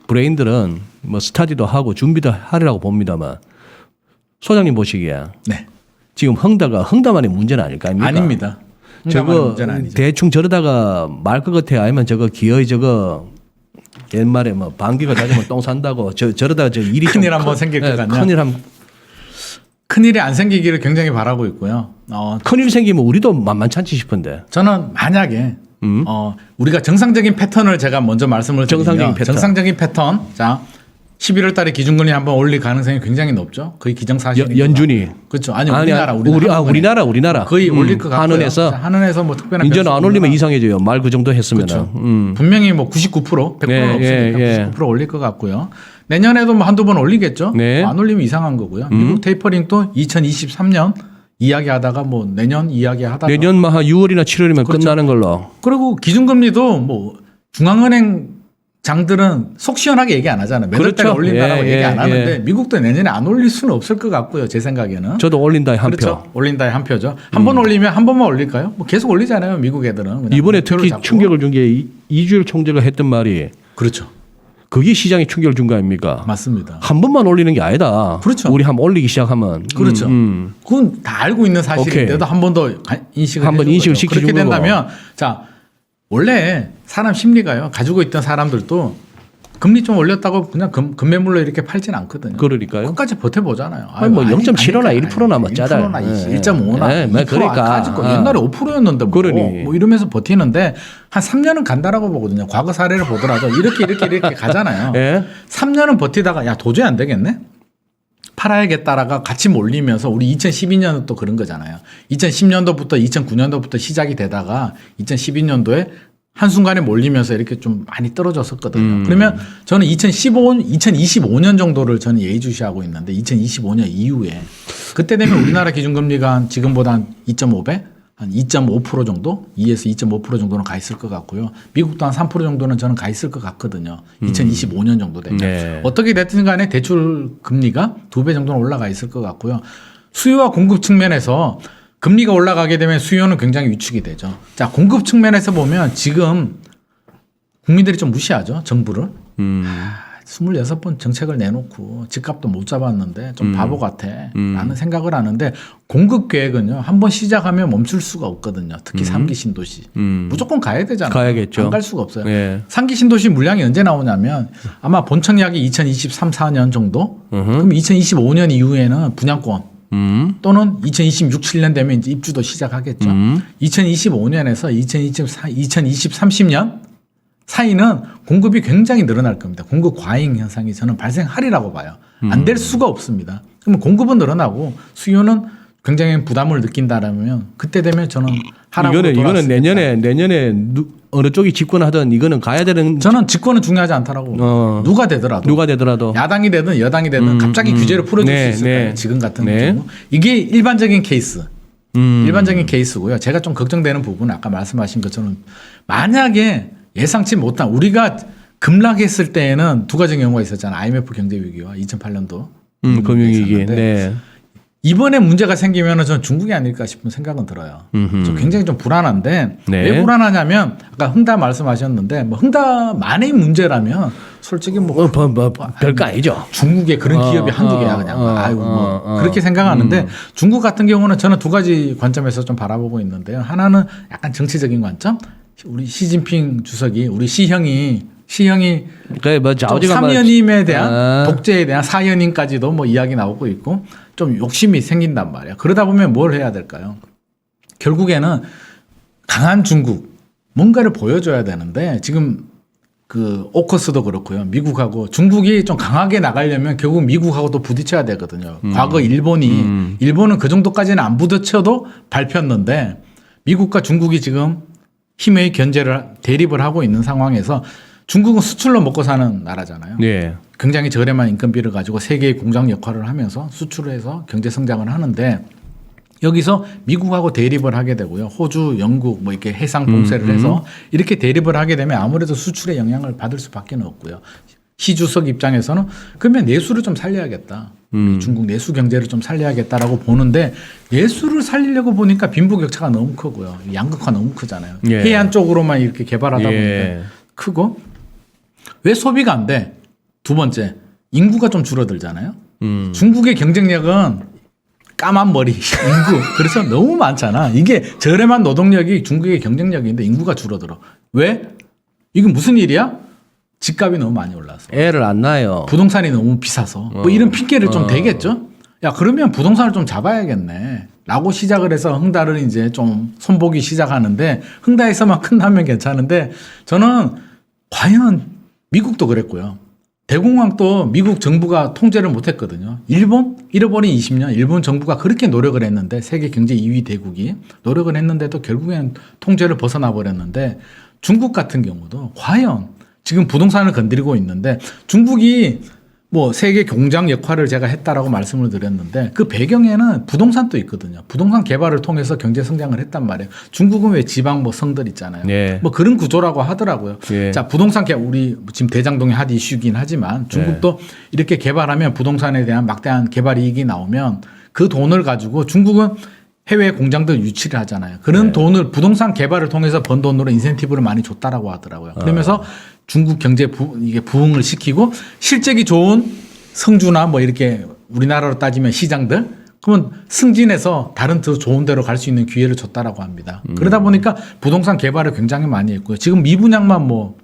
브레인들은 뭐 스타디도 하고 준비도 하리라고 봅니다만 소장님 보시기에 네. 지금 헝다만의 문제는 아닐 거 아닙니까? 아닙니다. 저거 문제는 아니죠. 대충 저러다가 말 것 같아요. 아니면 저거 기어이 저거 옛말에 뭐 방귀가 잦으면 똥 산다고 저러다가 저 일이 큰일 좀 한번 생길 것 같냐? 큰일 안 생기기를 굉장히 바라고 있고요. 큰일 생기면 우리도 만만찮지 싶은데. 저는 만약에 우리가 정상적인 패턴을 제가 먼저 말씀을 드리면 정상적인 패턴. 자, 11월 달에 기준금리 한번 올릴 가능성이 굉장히 높죠. 거의 기정사실입니다. 연준이. 그렇죠. 아니 우리나라 우리나라 거의 올릴 것 같고요. 한은에서 뭐 특별한 이제는 안 올리면 이상해져요. 말 그 정도 했으면. 그렇죠. 분명히 뭐 99%, 100%는 없으니까 99% 올릴 것 같고요. 내년에도 뭐 한두 번 올리겠죠. 네. 안 올리면 이상한 거고요. 미국 테이퍼링도 2023년 이야기하다가 뭐 내년 이야기하다가 내년 뭐 한 6월이나 7월이면 그렇죠. 끝나는 걸로. 그리고 기준금리도 뭐 중앙은행 장들은 속 시원하게 얘기 안 하잖아요. 몇 월달에 그렇죠. 올린다라고 얘기 안 하는데 예. 미국도 내년에 안 올릴 수는 없을 것 같고요. 제 생각에는. 저도 올린다에 한 그렇죠. 표. 올린다에 한 표죠. 한 번 올리면 한 번만 올릴까요? 뭐 계속 올리잖아요. 미국 애들은. 그냥 이번에 목표를 특히 잡고. 충격을 준 게 이주열 총재가 했던 말이 그렇죠. 그게 시장에 충격을 준 거 아닙니까? 맞습니다. 한 번만 올리는 게 아니다. 그렇죠. 우리 한번 올리기 시작하면. 그렇죠. 그건 다 알고 있는 사실인데도 한 번 더 인식을 한번 해준 인식을 거죠. 시켜준 그렇게 거고. 된다면 자 원래 사람 심리가요. 가지고 있던 사람들도 금리 좀 올렸다고 그냥 금매물로 이렇게 팔진 않거든요. 그러니까요. 끝까지 버텨보잖아요. 아니 뭐 0.75나 1%나 뭐 짜다. 1%나 1.5나 네, 2% 그러니까. 가지고 옛날에 5%였는데 뭐, 그러니. 뭐 이러면서 버티는데 한 3년은 간다라고 보거든요. 과거 사례를 보더라도 이렇게 가잖아요. 예? 3년은 버티다가 야 도저히 안 되겠네. 팔아야겠다라가 같이 몰리면서 우리 2012년은 또 그런 거잖아요. 2010년도부터 2009년도부터 시작이 되다가 2012년도에 한순간에 몰리면서 이렇게 좀 많이 떨어졌었거든요. 그러면 저는 2025년 정도를 저는 예의주시하고 있는데 2025년 이후에 그때 되면 우리나라 기준금리가 한 지금보다 한 2.5배? 한 2.5% 정도? 2에서 2.5% 정도는 가 있을 것 같고요. 미국도 한 3% 정도는 저는 가 있을 것 같거든요. 2025년 정도 되면. 네. 어떻게 됐든 간에 대출 금리가 2배 정도는 올라가 있을 것 같고요. 수요와 공급 측면에서 금리가 올라가게 되면 수요는 굉장히 위축이 되죠. 자, 공급 측면에서 보면 지금 국민들이 좀 무시하죠. 정부를. 26번 정책을 내놓고 집값도 못 잡았는데 좀 바보 같아 라는 생각을 하는데 공급 계획은요. 한번 시작하면 멈출 수가 없거든요. 특히 3기 신도시. 무조건 가야 되잖아요. 가야겠죠. 안 갈 수가 없어요. 예. 3기 신도시 물량이 언제 나오냐면 아마 본청약이 2023, 4년 정도 그럼 2025년 이후에는 분양권 또는 2026, 7년 되면 이제 입주도 시작하겠죠. 2025년에서 30년 사이는 공급이 굉장히 늘어날 겁니다. 공급 과잉 현상이 저는 발생하리라고 봐요. 안 될 수가 없습니다. 그러면 공급은 늘어나고 수요는 굉장히 부담을 느낀다라면 그때 되면 저는 하락으로 이거는 내년에 어느 쪽이 집권하든 이거는 가야 되는. 저는 집권은 중요하지 않다라고. 누가 되더라도 야당이 되든 여당이 되든 갑자기 규제를 풀어줄 수 있을까요? 지금 같은 경우 이게 일반적인 케이스. 일반적인 케이스고요. 제가 좀 걱정되는 부분은 아까 말씀하신 것처럼 만약에 예상치 못한 우리가 급락했을 때에는 두 가지 경우가 있었잖아요. IMF 경제 위기와 2008년도 금융위기. 네. 이번에 문제가 생기면은 저는 중국이 아닐까 싶은 생각은 들어요. 저 굉장히 좀 불안한데 네. 왜 불안하냐면 아까 흥다 말씀하셨는데 뭐 흥다만의 문제라면 솔직히 뭐 별거 아니죠. 중국의 그런 기업이 한두 개야 그냥 그렇게 생각하는데 중국 같은 경우는 저는 두 가지 관점에서 좀 바라보고 있는데요. 하나는 약간 정치적인 관점. 우리 시진핑 주석이 우리 시형이 그래 뭐 사연임에 대한 독재에 대한 사연임까지도 뭐 이야기 나오고 있고 좀 욕심이 생긴단 말이야. 그러다 보면 뭘 해야 될까요? 결국에는 강한 중국 뭔가를 보여줘야 되는데 지금 그 오커스도 그렇고요. 미국하고 중국이 좀 강하게 나가려면 결국 미국하고도 부딪혀야 되거든요. 과거 일본은 그 정도까지는 안 부딪혀도 밟혔는데 미국과 중국이 지금 힘의 대립을 하고 있는 상황에서 중국은 수출로 먹고 사는 나라잖아요. 네. 굉장히 저렴한 인건비를 가지고 세계의 공장 역할을 하면서 수출을 해서 경제 성장을 하는데 여기서 미국하고 대립을 하게 되고요. 호주, 영국 뭐 이렇게 해상 봉쇄를 해서 이렇게 대립을 하게 되면 아무래도 수출에 영향을 받을 수밖에 없고요. 시 주석 입장에서는 그러면 내수를 좀 살려야겠다. 중국 내수 경제를 좀 살려야겠다라고 보는데 내수를 살리려고 보니까 빈부격차가 너무 크고요. 양극화 너무 크잖아요. 예. 해안 쪽으로만 이렇게 개발하다 보니까 예. 크고 왜 소비가 안 돼? 두 번째 인구가 좀 줄어들잖아요. 중국의 경쟁력은 까만 머리 인구 그래서 너무 많잖아. 이게 저렴한 노동력이 중국의 경쟁력인데 인구가 줄어들어. 왜? 이건 무슨 일이야? 집값이 너무 많이 올라서 애를 안 낳아요. 부동산이 너무 비싸서 뭐 이런 핑계를 좀 대겠죠. 야 그러면 부동산을 좀 잡아야겠네 라고 시작을 해서 흥다를 이제 좀 손보기 시작하는데 흥다에서만 끝나면 괜찮은데 저는 과연 미국도 그랬고요. 대공황도 미국 정부가 통제를 못했거든요. 일본 잃어버린 20년 일본 정부가 그렇게 노력을 했는데 세계 경제 2위 대국이 노력을 했는데도 결국에는 통제를 벗어나 버렸는데 중국 같은 경우도 과연 지금 부동산을 건드리고 있는데 중국이 뭐 세계 공장 역할을 제가 했다라고 말씀을 드렸는데 그 배경에는 부동산도 있거든요. 부동산 개발을 통해서 경제 성장을 했단 말이에요. 중국은 왜 지방 뭐 성들 있잖아요. 네. 뭐 그런 구조라고 하더라고요. 네. 자, 부동산 우리 지금 대장동이 핫 이슈긴 하지만 중국도 이렇게 개발하면 부동산에 대한 막대한 개발 이익이 나오면 그 돈을 가지고 중국은 해외 공장들 유치를 하잖아요. 그런 돈을 부동산 개발을 통해서 번 돈으로 인센티브를 많이 줬다라고 하더라고요. 그러면서 중국 경제 이게 부흥을 시키고 실적이 좋은 성주나 뭐 이렇게 우리나라로 따지면 시장들 그러면 승진해서 다른 더 좋은 데로 갈 수 있는 기회를 줬다라고 합니다. 그러다 보니까 부동산 개발을 굉장히 많이 했고요. 지금 미분양만 뭐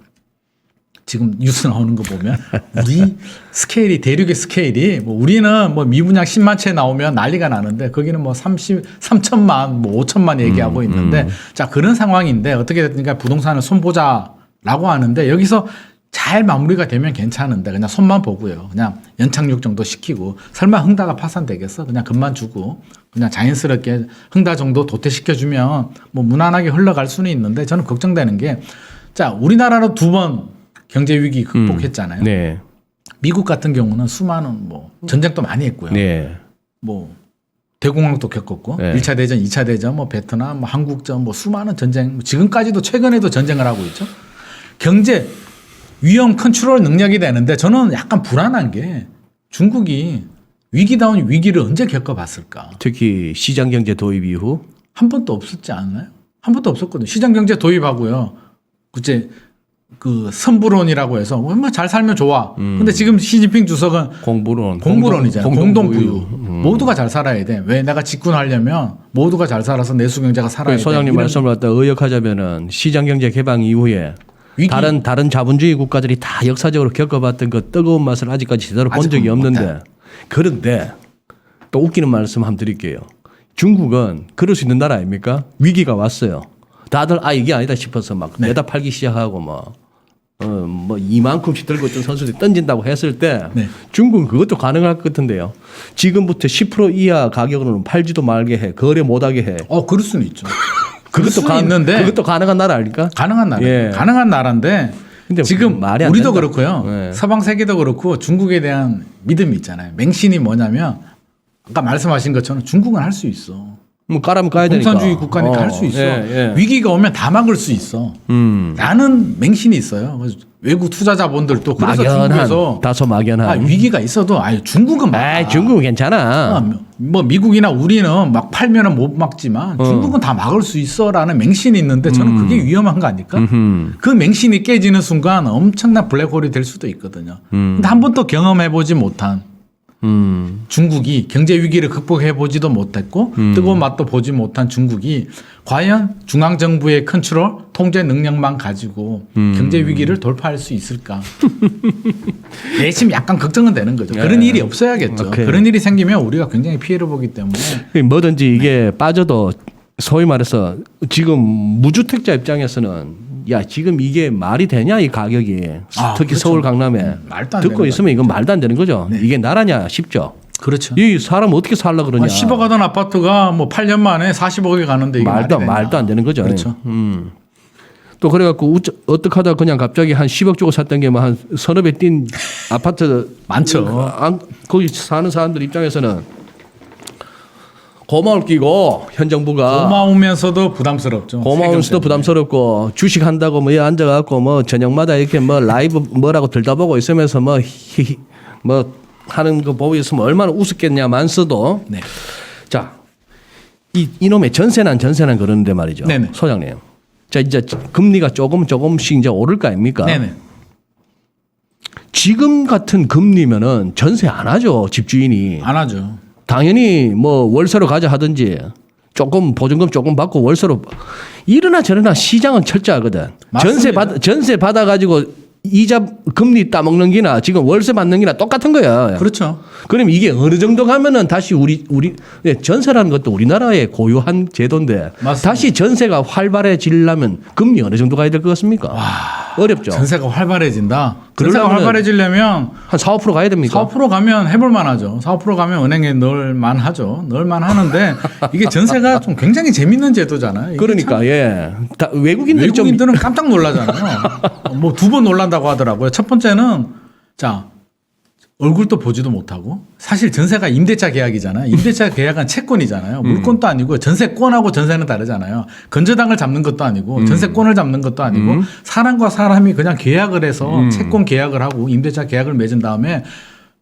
지금 뉴스 나오는 거 보면 우리 스케일이 대륙의 스케일이 뭐 우리는 뭐 미분양 10만 채 나오면 난리가 나는데 거기는 뭐 3천만 뭐 5천만 얘기하고 있는데 자 그런 상황인데 어떻게 됐든가 부동산을 손보자라고 하는데 여기서 잘 마무리가 되면 괜찮은데 그냥 손만 보고요. 그냥 연착륙 정도 시키고 설마 흥다가 파산되겠어? 그냥 금만 주고 그냥 자연스럽게 흥다 정도 도태시켜주면 뭐 무난하게 흘러갈 수는 있는데 저는 걱정되는 게 자 우리나라로 2번 경제 위기 극복했잖아요. 네. 미국 같은 경우는 수많은 뭐 전쟁도 많이 했고요. 네. 뭐 대공황도 겪었고 네. 1차 대전, 2차 대전, 뭐 베트남, 뭐 한국전, 뭐 수많은 전쟁, 지금까지도 최근에도 전쟁을 하고 있죠. 경제 위험 컨트롤 능력이 되는데 저는 약간 불안한 게 중국이 위기다운 위기를 언제 겪어봤을까? 특히 시장 경제 도입 이후 한 번도 없었지 않나요? 한 번도 없었거든요. 시장 경제 도입하고요. 그제 그 선부론이라고 해서 뭐 잘 살면 좋아. 근데 지금 시진핑 주석은 공부론이잖아요. 공동부유. 모두가 잘 살아야 돼. 왜 내가 집권하려면 모두가 잘 살아서 내수 경제가 살아야 돼. 소장님 이런 말씀을 갖다 의역하자면은 시장 경제 개방 이후에 위기. 다른 자본주의 국가들이 다 역사적으로 겪어봤던 그 뜨거운 맛을 아직까지 제대로 본 적이 없는데 그런데 또 웃기는 말씀 한번 드릴게요. 중국은 그럴 수 있는 나라 아닙니까? 위기가 왔어요. 다들 이게 아니다 싶어서 막 내다 팔기 시작하고 뭐 이만큼씩 들고 있던 선수들이 던진다고 했을 때 네. 중국은 그것도 가능할 것 같은데요. 지금부터 10% 이하 가격으로는 팔지도 말게 해. 거래 못하게 해. 그럴 수는 있죠. 그럴 수는 있는데 그것도 가능한 나라 아닐까? 가능한 나라. 예. 가능한 나라인데 근데 지금 말이 안 우리도 된다. 그렇고요. 예. 서방 세계도 그렇고 중국에 대한 믿음이 있잖아요. 맹신이 뭐냐면 아까 말씀하신 것처럼 중국은 할 수 있어. 뭐 까라면 까야 되니까. 공산주의 국가니까 할 수 있어. 예. 위기가 오면 다 막을 수 있어. 라는 맹신이 있어요. 그래서 외국 투자 자본들도 그래서 중국에서 다소 막연한. 위기가 있어도 중국은 막 중국은 괜찮아. 뭐 미국이나 우리는 막 팔면은 못 막지만 중국은 다 막을 수 있어라는 맹신이 있는데 저는 그게 위험한 거 아닐까? 그 맹신이 깨지는 순간 엄청난 블랙홀이 될 수도 있거든요. 근데 한 번도 경험해보지 못한 중국이 경제 위기를 극복해 보지도 못했고 뜨거운 맛도 보지 못한 중국이 과연 중앙 정부의 컨트롤 통제 능력만 가지고 경제 위기를 돌파할 수 있을까? 내심 약간 걱정은 되는 거죠. 그런 일이 없어야겠죠. 오케이. 그런 일이 생기면 우리가 굉장히 피해를 보기 때문에 뭐든지 이게 빠져도 소위 말해서 지금 무주택자 입장에서는 야 지금 이게 말이 되냐 이 가격이 특히 그렇죠. 서울 강남에 말도 안 듣고 되는 있으면 이건 말도 안 되는 거죠. 이게 나라냐 싶죠. 그렇죠. 이 사람 어떻게 살라 그러냐. 10억 하던 아파트가 뭐 8년 만에 40억에 가는데 이게 말도 안 되는 거죠. 그렇죠. 또 그래갖고 어떻게 하다 그냥 갑자기 한 10억 주고 샀던 게 뭐 한 서너 배 뛴 아파트 많죠. 거기 사는 사람들 입장에서는 고마울 끼고 현 정부가 고마우면서도 부담스럽죠. 고마우면서도 부담스럽고 주식 한다고 뭐 앉아갖고 뭐 저녁마다 이렇게 뭐 라이브 뭐라고 들다보고 있으면서 뭐 하는 거 보고 있으면 얼마나 우습겠냐만서도 네. 자 이놈의 전세난 그러는데 말이죠. 네네. 소장님. 자 이제 금리가 조금씩 이제 오를 거 아닙니까? 네네. 지금 같은 금리면은 전세 안 하죠 집주인이. 안 하죠. 당연히 뭐 월세로 가자 하든지 조금 보증금 조금 받고 월세로 이러나 저러나 시장은 철저하거든. 맞습니다. 전세 받아 가지고 이자 금리 따먹는 기나 지금 월세 받는 기나 똑같은 거야. 그렇죠. 그럼 이게 어느 정도 가면은 다시 우리 전세라는 것도 우리나라의 고유한 제도인데 맞습니다. 다시 전세가 활발해지려면 금리 어느 정도 가야 될 것 같습니까? 어렵죠. 전세가 활발해진다. 전세가 그러려면은 활발해지려면 한 4~5% 가야 됩니까? 4% 가면 해볼 만하죠. 4% 가면 은행에 넣을 만하죠. 넣을 만하는데 이게 전세가 좀 굉장히 재밌는 제도잖아요. 이게 그러니까 예. 외국인들은 깜짝 놀라잖아요. 뭐 2번 놀란다고 하더라고요. 첫 번째는 자 얼굴도 보지도 못하고 사실 전세가 임대차 계약이잖아요. 임대차 계약은 채권이잖아요. 물건도 아니고 전세권하고 전세는 다르잖아요. 건저당을 잡는 것도 아니고 전세권을 잡는 것도 아니고 사람과 사람이 그냥 계약을 해서 채권 계약을 하고 임대차 계약을 맺은 다음에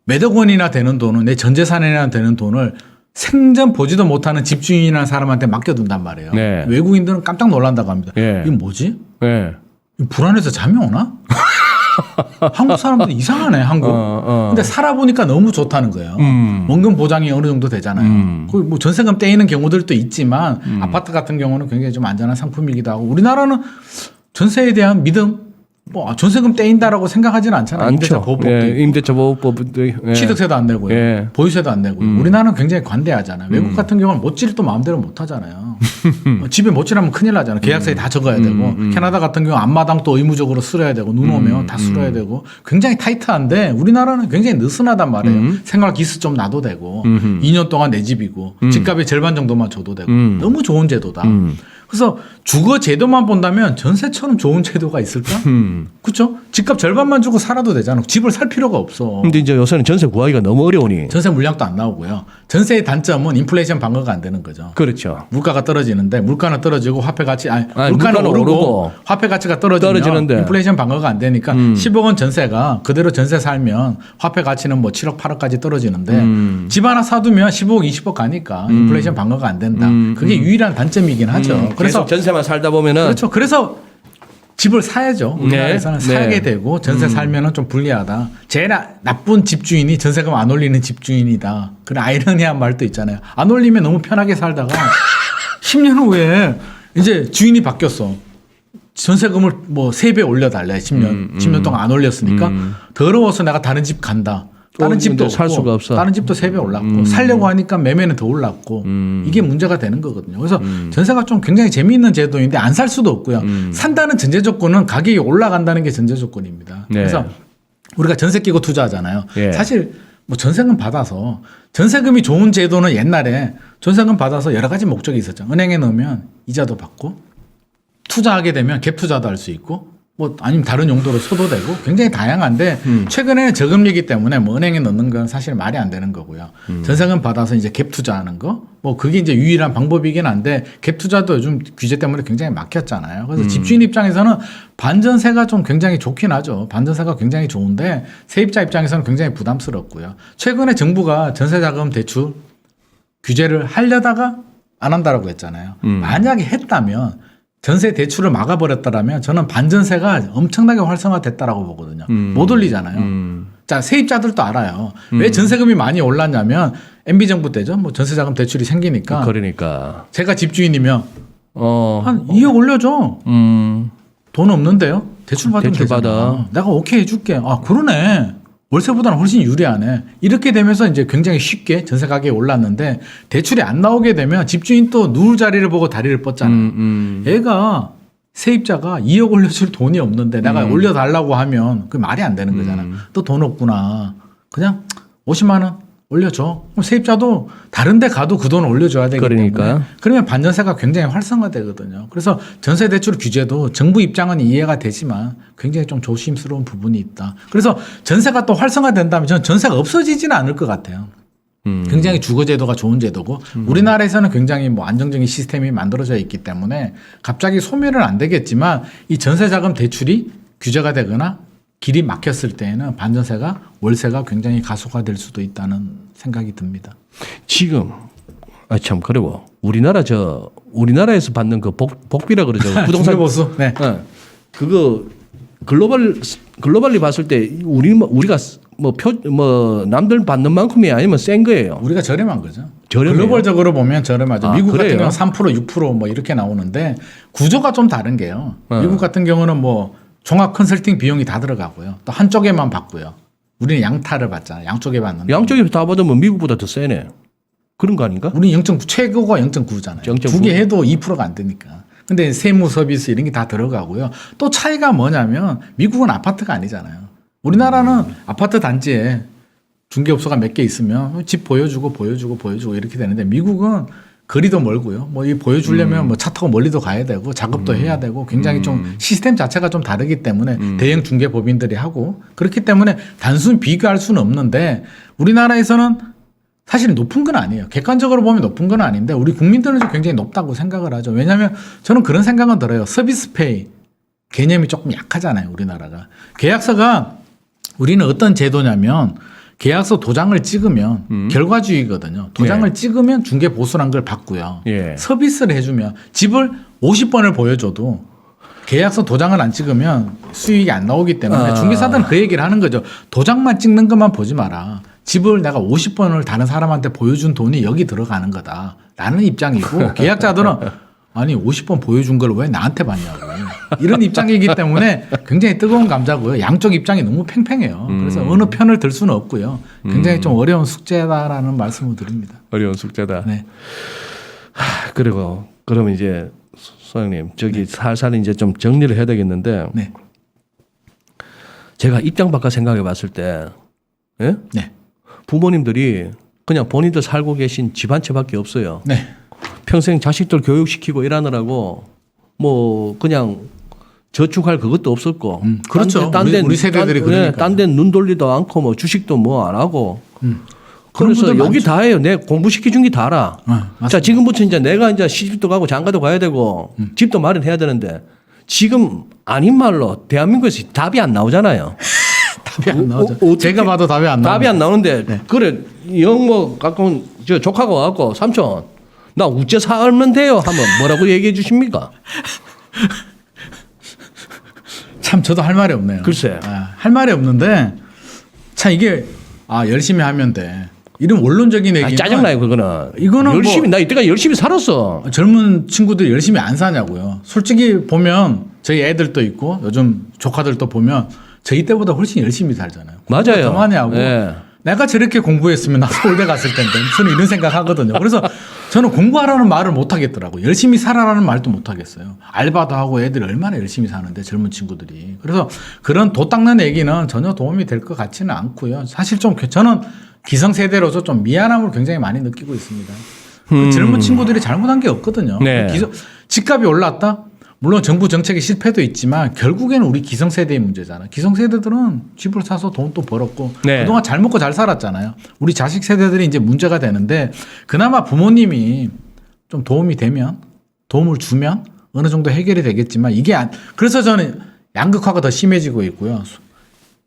몇억 원이나 되는 돈은 내 전 재산이나 되는 돈을 생전 보지도 못하는 집주인이라는 사람한테 맡겨둔단 말이에요. 네. 외국인들은 깜짝 놀란다고 합니다. 네. 이게 뭐지? 예. 불안해서 잠이 오나? 한국 사람들이 이상하네 한국. 근데 살아보니까 너무 좋다는 거예요. 원금 보장이 어느 정도 되잖아요. 그 뭐 전세금 떼이는 경우들도 있지만 아파트 같은 경우는 굉장히 좀 안전한 상품이기도 하고 우리나라는 전세에 대한 믿음 뭐 전세금 떼인다라고 생각하지는 않잖아요. 임대차 않죠. 보호법도 예, 있고. 임대차 보호법도 예. 취득세도 안 내고요. 예. 보유세도 안 내고요. 우리나라는 굉장히 관대하잖아요. 외국 같은 경우는 못질을 또 마음대로 못 하잖아요. 집에 못질하면 큰일 나잖아요. 계약서에 다 적어야 되고. 캐나다 같은 경우 앞마당 또 의무적으로 쓸어야 되고 눈 오면 다 쓸어야 되고 굉장히 타이트한데 우리나라는 굉장히 느슨하단 말이에요. 생활 기스 좀 놔도 되고 2년 동안 내 집이고 집값의 절반 정도만 줘도 되고 너무 좋은 제도다. 그래서 주거 제도만 본다면 전세처럼 좋은 제도가 있을까? 그렇죠? 집값 절반만 주고 살아도 되잖아. 집을 살 필요가 없어. 근데 이제 요새는 전세 구하기가 너무 어려우니. 전세 물량도 안 나오고요. 전세의 단점은 인플레이션 방어가 안 되는 거죠. 그렇죠. 물가가 떨어지는데 물가는 떨어지고 화폐 가치 물가는 물가는 오르고 오르고 화폐 가치가 떨어지는데 인플레이션 방어가 안 되니까 10억 원 전세가 그대로 전세 살면 화폐 가치는 뭐 7억 8억까지 떨어지는데 집 하나 사두면 15억 20억 가니까 인플레이션 방어가 안 된다. 그게 유일한 단점이긴 하죠. 그래서 전세만 살다 보면은 그렇죠. 그래서 집을 사야죠. 우리나라에서는 네. 사게 되고 전세 살면은 좀 불리하다. 제일 나쁜 집주인이 전세금 안 올리는 집주인이다. 그런 아이러니한 말도 있잖아요. 안 올리면 너무 편하게 살다가 10년 후에 이제 주인이 바뀌었어. 전세금을 뭐 3배 올려달래. 10년 동안 안 올렸으니까 더러워서 내가 다른 집 간다. 다른 집도 살 없고, 수가 없어. 다른 집도 3배 올랐고 살려고 하니까 매매는 더 올랐고 이게 문제가 되는 거거든요. 그래서 전세가 좀 굉장히 재미있는 제도인데 안 살 수도 없고요. 산다는 전제 조건은 가격이 올라간다는 게 전제 조건입니다. 네. 그래서 우리가 전세 끼고 투자하잖아요. 예. 사실 뭐 전세금 받아서 전세금이 좋은 제도는 옛날에 전세금 받아서 여러 가지 목적이 있었죠. 은행에 넣으면 이자도 받고 투자하게 되면 갭 투자도 할 수 있고 뭐 아니면 다른 용도로 써도 되고 굉장히 다양한데 최근에는 저금리이기 때문에 뭐 은행에 넣는 건 사실 말이 안 되는 거고요. 전세금 받아서 이제 갭 투자하는 거 뭐 그게 이제 유일한 방법이긴 한데 갭 투자도 요즘 규제 때문에 굉장히 막혔잖아요. 그래서 집주인 입장에서는 반전세가 좀 굉장히 좋긴 하죠. 반전세가 굉장히 좋은데 세입자 입장에서는 굉장히 부담스럽고요. 최근에 정부가 전세자금 대출 규제를 하려다가 안 한다라고 했잖아요. 만약에 했다면 전세 대출을 막아버렸다라면 저는 반전세가 엄청나게 활성화됐다라고 보거든요. 못 올리잖아요. 자, 세입자들도 알아요. 왜 전세금이 많이 올랐냐면 MB정부 때죠. 뭐 전세자금 대출이 생기니까. 그러니까. 제가 집주인이면 한 2억 올려줘. 돈 없는데요. 대출 받으면 대출 되잖아. 받아. 내가 오케이 해줄게. 아, 그러네. 월세보다는 훨씬 유리하네. 이렇게 되면서 이제 굉장히 쉽게 전세 가격이 올랐는데 대출이 안 나오게 되면 집주인 또 누울 자리를 보고 다리를 뻗잖아요. 얘가 세입자가 2억 올려줄 돈이 없는데 내가 올려달라고 하면 그 말이 안 되는 거잖아. 또 돈 없구나. 그냥 50만 원 올려줘. 그럼 세입자도 다른 데 가도 그 돈을 올려줘야 되기 그러니까. 때문에 그러면 반전세가 굉장히 활성화되거든요. 그래서 전세대출 규제도 정부 입장은 이해가 되지만 굉장히 좀 조심스러운 부분이 있다. 그래서 전세가 또 활성화된다면 저는 전세가 없어지지는 않을 것 같아요. 굉장히 주거제도가 좋은 제도고 우리나라에서는 굉장히 뭐 안정적인 시스템이 만들어져 있기 때문에 갑자기 소멸은 안 되겠지만 이 전세자금 대출이 규제가 되거나 길이 막혔을 때에는 반전세가 월세가 굉장히 가속화될 수도 있다는 생각이 듭니다. 지금 참 그리고 우리나라에서 받는 그 복비라 그러죠. 부동산 보수. 네. 그거 글로벌리 봤을 때 우리가 남들 받는 만큼이 아니면 센 거예요. 우리가 저렴한 거죠. 저렴해요? 글로벌적으로 보면 저렴하죠. 미국 그래요? 같은 경우는 3% 6% 뭐 이렇게 나오는데 구조가 좀 다른 게요. 미국 같은 경우는 뭐 종합 컨설팅 비용이 다 들어가고요. 또 한쪽에만 받고요. 우리는 양타를 받잖아요. 양쪽에 받는. 양쪽에 다 받으면 미국보다 더 세네. 그런 거 아닌가? 우리 0.9 최고가 0.9잖아요. 0.9. 두 개 해도 2%가 안 되니까. 근데 세무 서비스 이런 게 다 들어가고요. 또 차이가 뭐냐면 미국은 아파트가 아니잖아요. 우리나라는 아파트 단지에 중개업소가 몇 개 있으면 집 보여주고 이렇게 되는데 미국은 거리도 멀고요. 뭐 이 보여주려면 뭐 차 타고 멀리도 가야 되고 작업도 해야 되고 굉장히 좀 시스템 자체가 좀 다르기 때문에 대형 중개법인들이 하고 그렇기 때문에 단순 비교할 수는 없는데 우리나라에서는 사실 높은 건 아니에요. 객관적으로 보면 높은 건 아닌데 우리 국민들은 좀 굉장히 높다고 생각을 하죠. 왜냐하면 저는 그런 생각은 들어요. 서비스페이 개념이 조금 약하잖아요. 우리나라가. 계약서가 우리는 어떤 제도냐면 계약서 도장을 찍으면 결과주의거든요. 도장을 찍으면 중개 보수란 걸 받고요. 예. 서비스를 해주면 집을 50번을 보여줘도 계약서 도장을 안 찍으면 수익이 안 나오기 때문에 중개사들은 그 얘기를 하는 거죠. 도장만 찍는 것만 보지 마라. 집을 내가 50번을 다른 사람한테 보여준 돈이 여기 들어가는 거다. 라는 입장이고 계약자들은 아니 50번 보여준 걸 왜 나한테 받냐고. 이런 입장이기 때문에 굉장히 뜨거운 감자고요. 양쪽 입장이 너무 팽팽해요. 그래서 어느 편을 들 수는 없고요. 굉장히 좀 어려운 숙제다라는 말씀을 드립니다. 어려운 숙제다. 네. 그리고 그러면 이제 소장님 저기 살살 이제 좀 정리를 해야 되겠는데 네. 제가 입장 바꿔 생각해 봤을 때 예? 네. 부모님들이 그냥 본인들 살고 계신 집 한 채밖에 없어요. 네. 평생 자식들 교육시키고 일하느라고 뭐 그냥 저축할 그것도 없었고 그렇죠. 우리 세대들이 그러니까요. 딴 데 눈 돌리도 않고 뭐 주식도 뭐 안 하고 그런 그래서 분들 여기 많죠. 다 해요. 내 공부시켜 준 게 다라. 맞습니다. 자 지금부터 이제 내가 이제 시집도 가고 장가도 가야 되고 집도 마련해야 되는데 지금 아닌 말로 대한민국에서 답이 안 나오잖아요. 답이 안 나오죠. 어떻게- 제가 봐도 답이 안 나와요. 답이 안 나오는데 그래 영뭐 가끔 저 조카가 와갖고 삼촌 나 우째 살면 돼요 하면 뭐라고 얘기해 주십니까? 참 저도 할 말이 없네요. 글쎄. 할 말이 없는데 참 이게 열심히 하면 돼. 이런 원론적인 얘기는 짜증나요 그거는. 이거는 열심히 뭐- 나 이때까지 열심히 살았어. 젊은 친구들이 열심히 안 사냐고요. 솔직히 보면 저희 애들도 있고 요즘 조카들도 보면 저희 때보다 훨씬 열심히 살잖아요. 맞아요. 더 많이 하고 예. 내가 저렇게 공부했으면 나 서울대 갔을 텐데 저는 이런 생각 하거든요. 그래서 저는 공부하라는 말을 못 하겠더라고요. 열심히 살아라는 말도 못 하겠어요. 알바도 하고 애들이 얼마나 열심히 사는데 젊은 친구들이. 그래서 그런 도 닦는 얘기는 전혀 도움이 될 것 같지는 않고요. 사실 좀 저는 기성세대로서 좀 미안함을 굉장히 많이 느끼고 있습니다. 그 젊은 친구들이 잘못한 게 없거든요. 네. 집값이 올랐다? 물론 정부 정책의 실패도 있지만 결국에는 우리 기성세대의 문제잖아. 기성세대들은 집을 사서 돈도 벌었고 네. 그동안 잘 먹고 잘 살았잖아요. 우리 자식 세대들이 이제 문제가 되는데 그나마 부모님이 좀 도움이 되면 도움을 주면 어느 정도 해결이 되겠지만 이게 그래서 저는 양극화가 더 심해지고 있고요.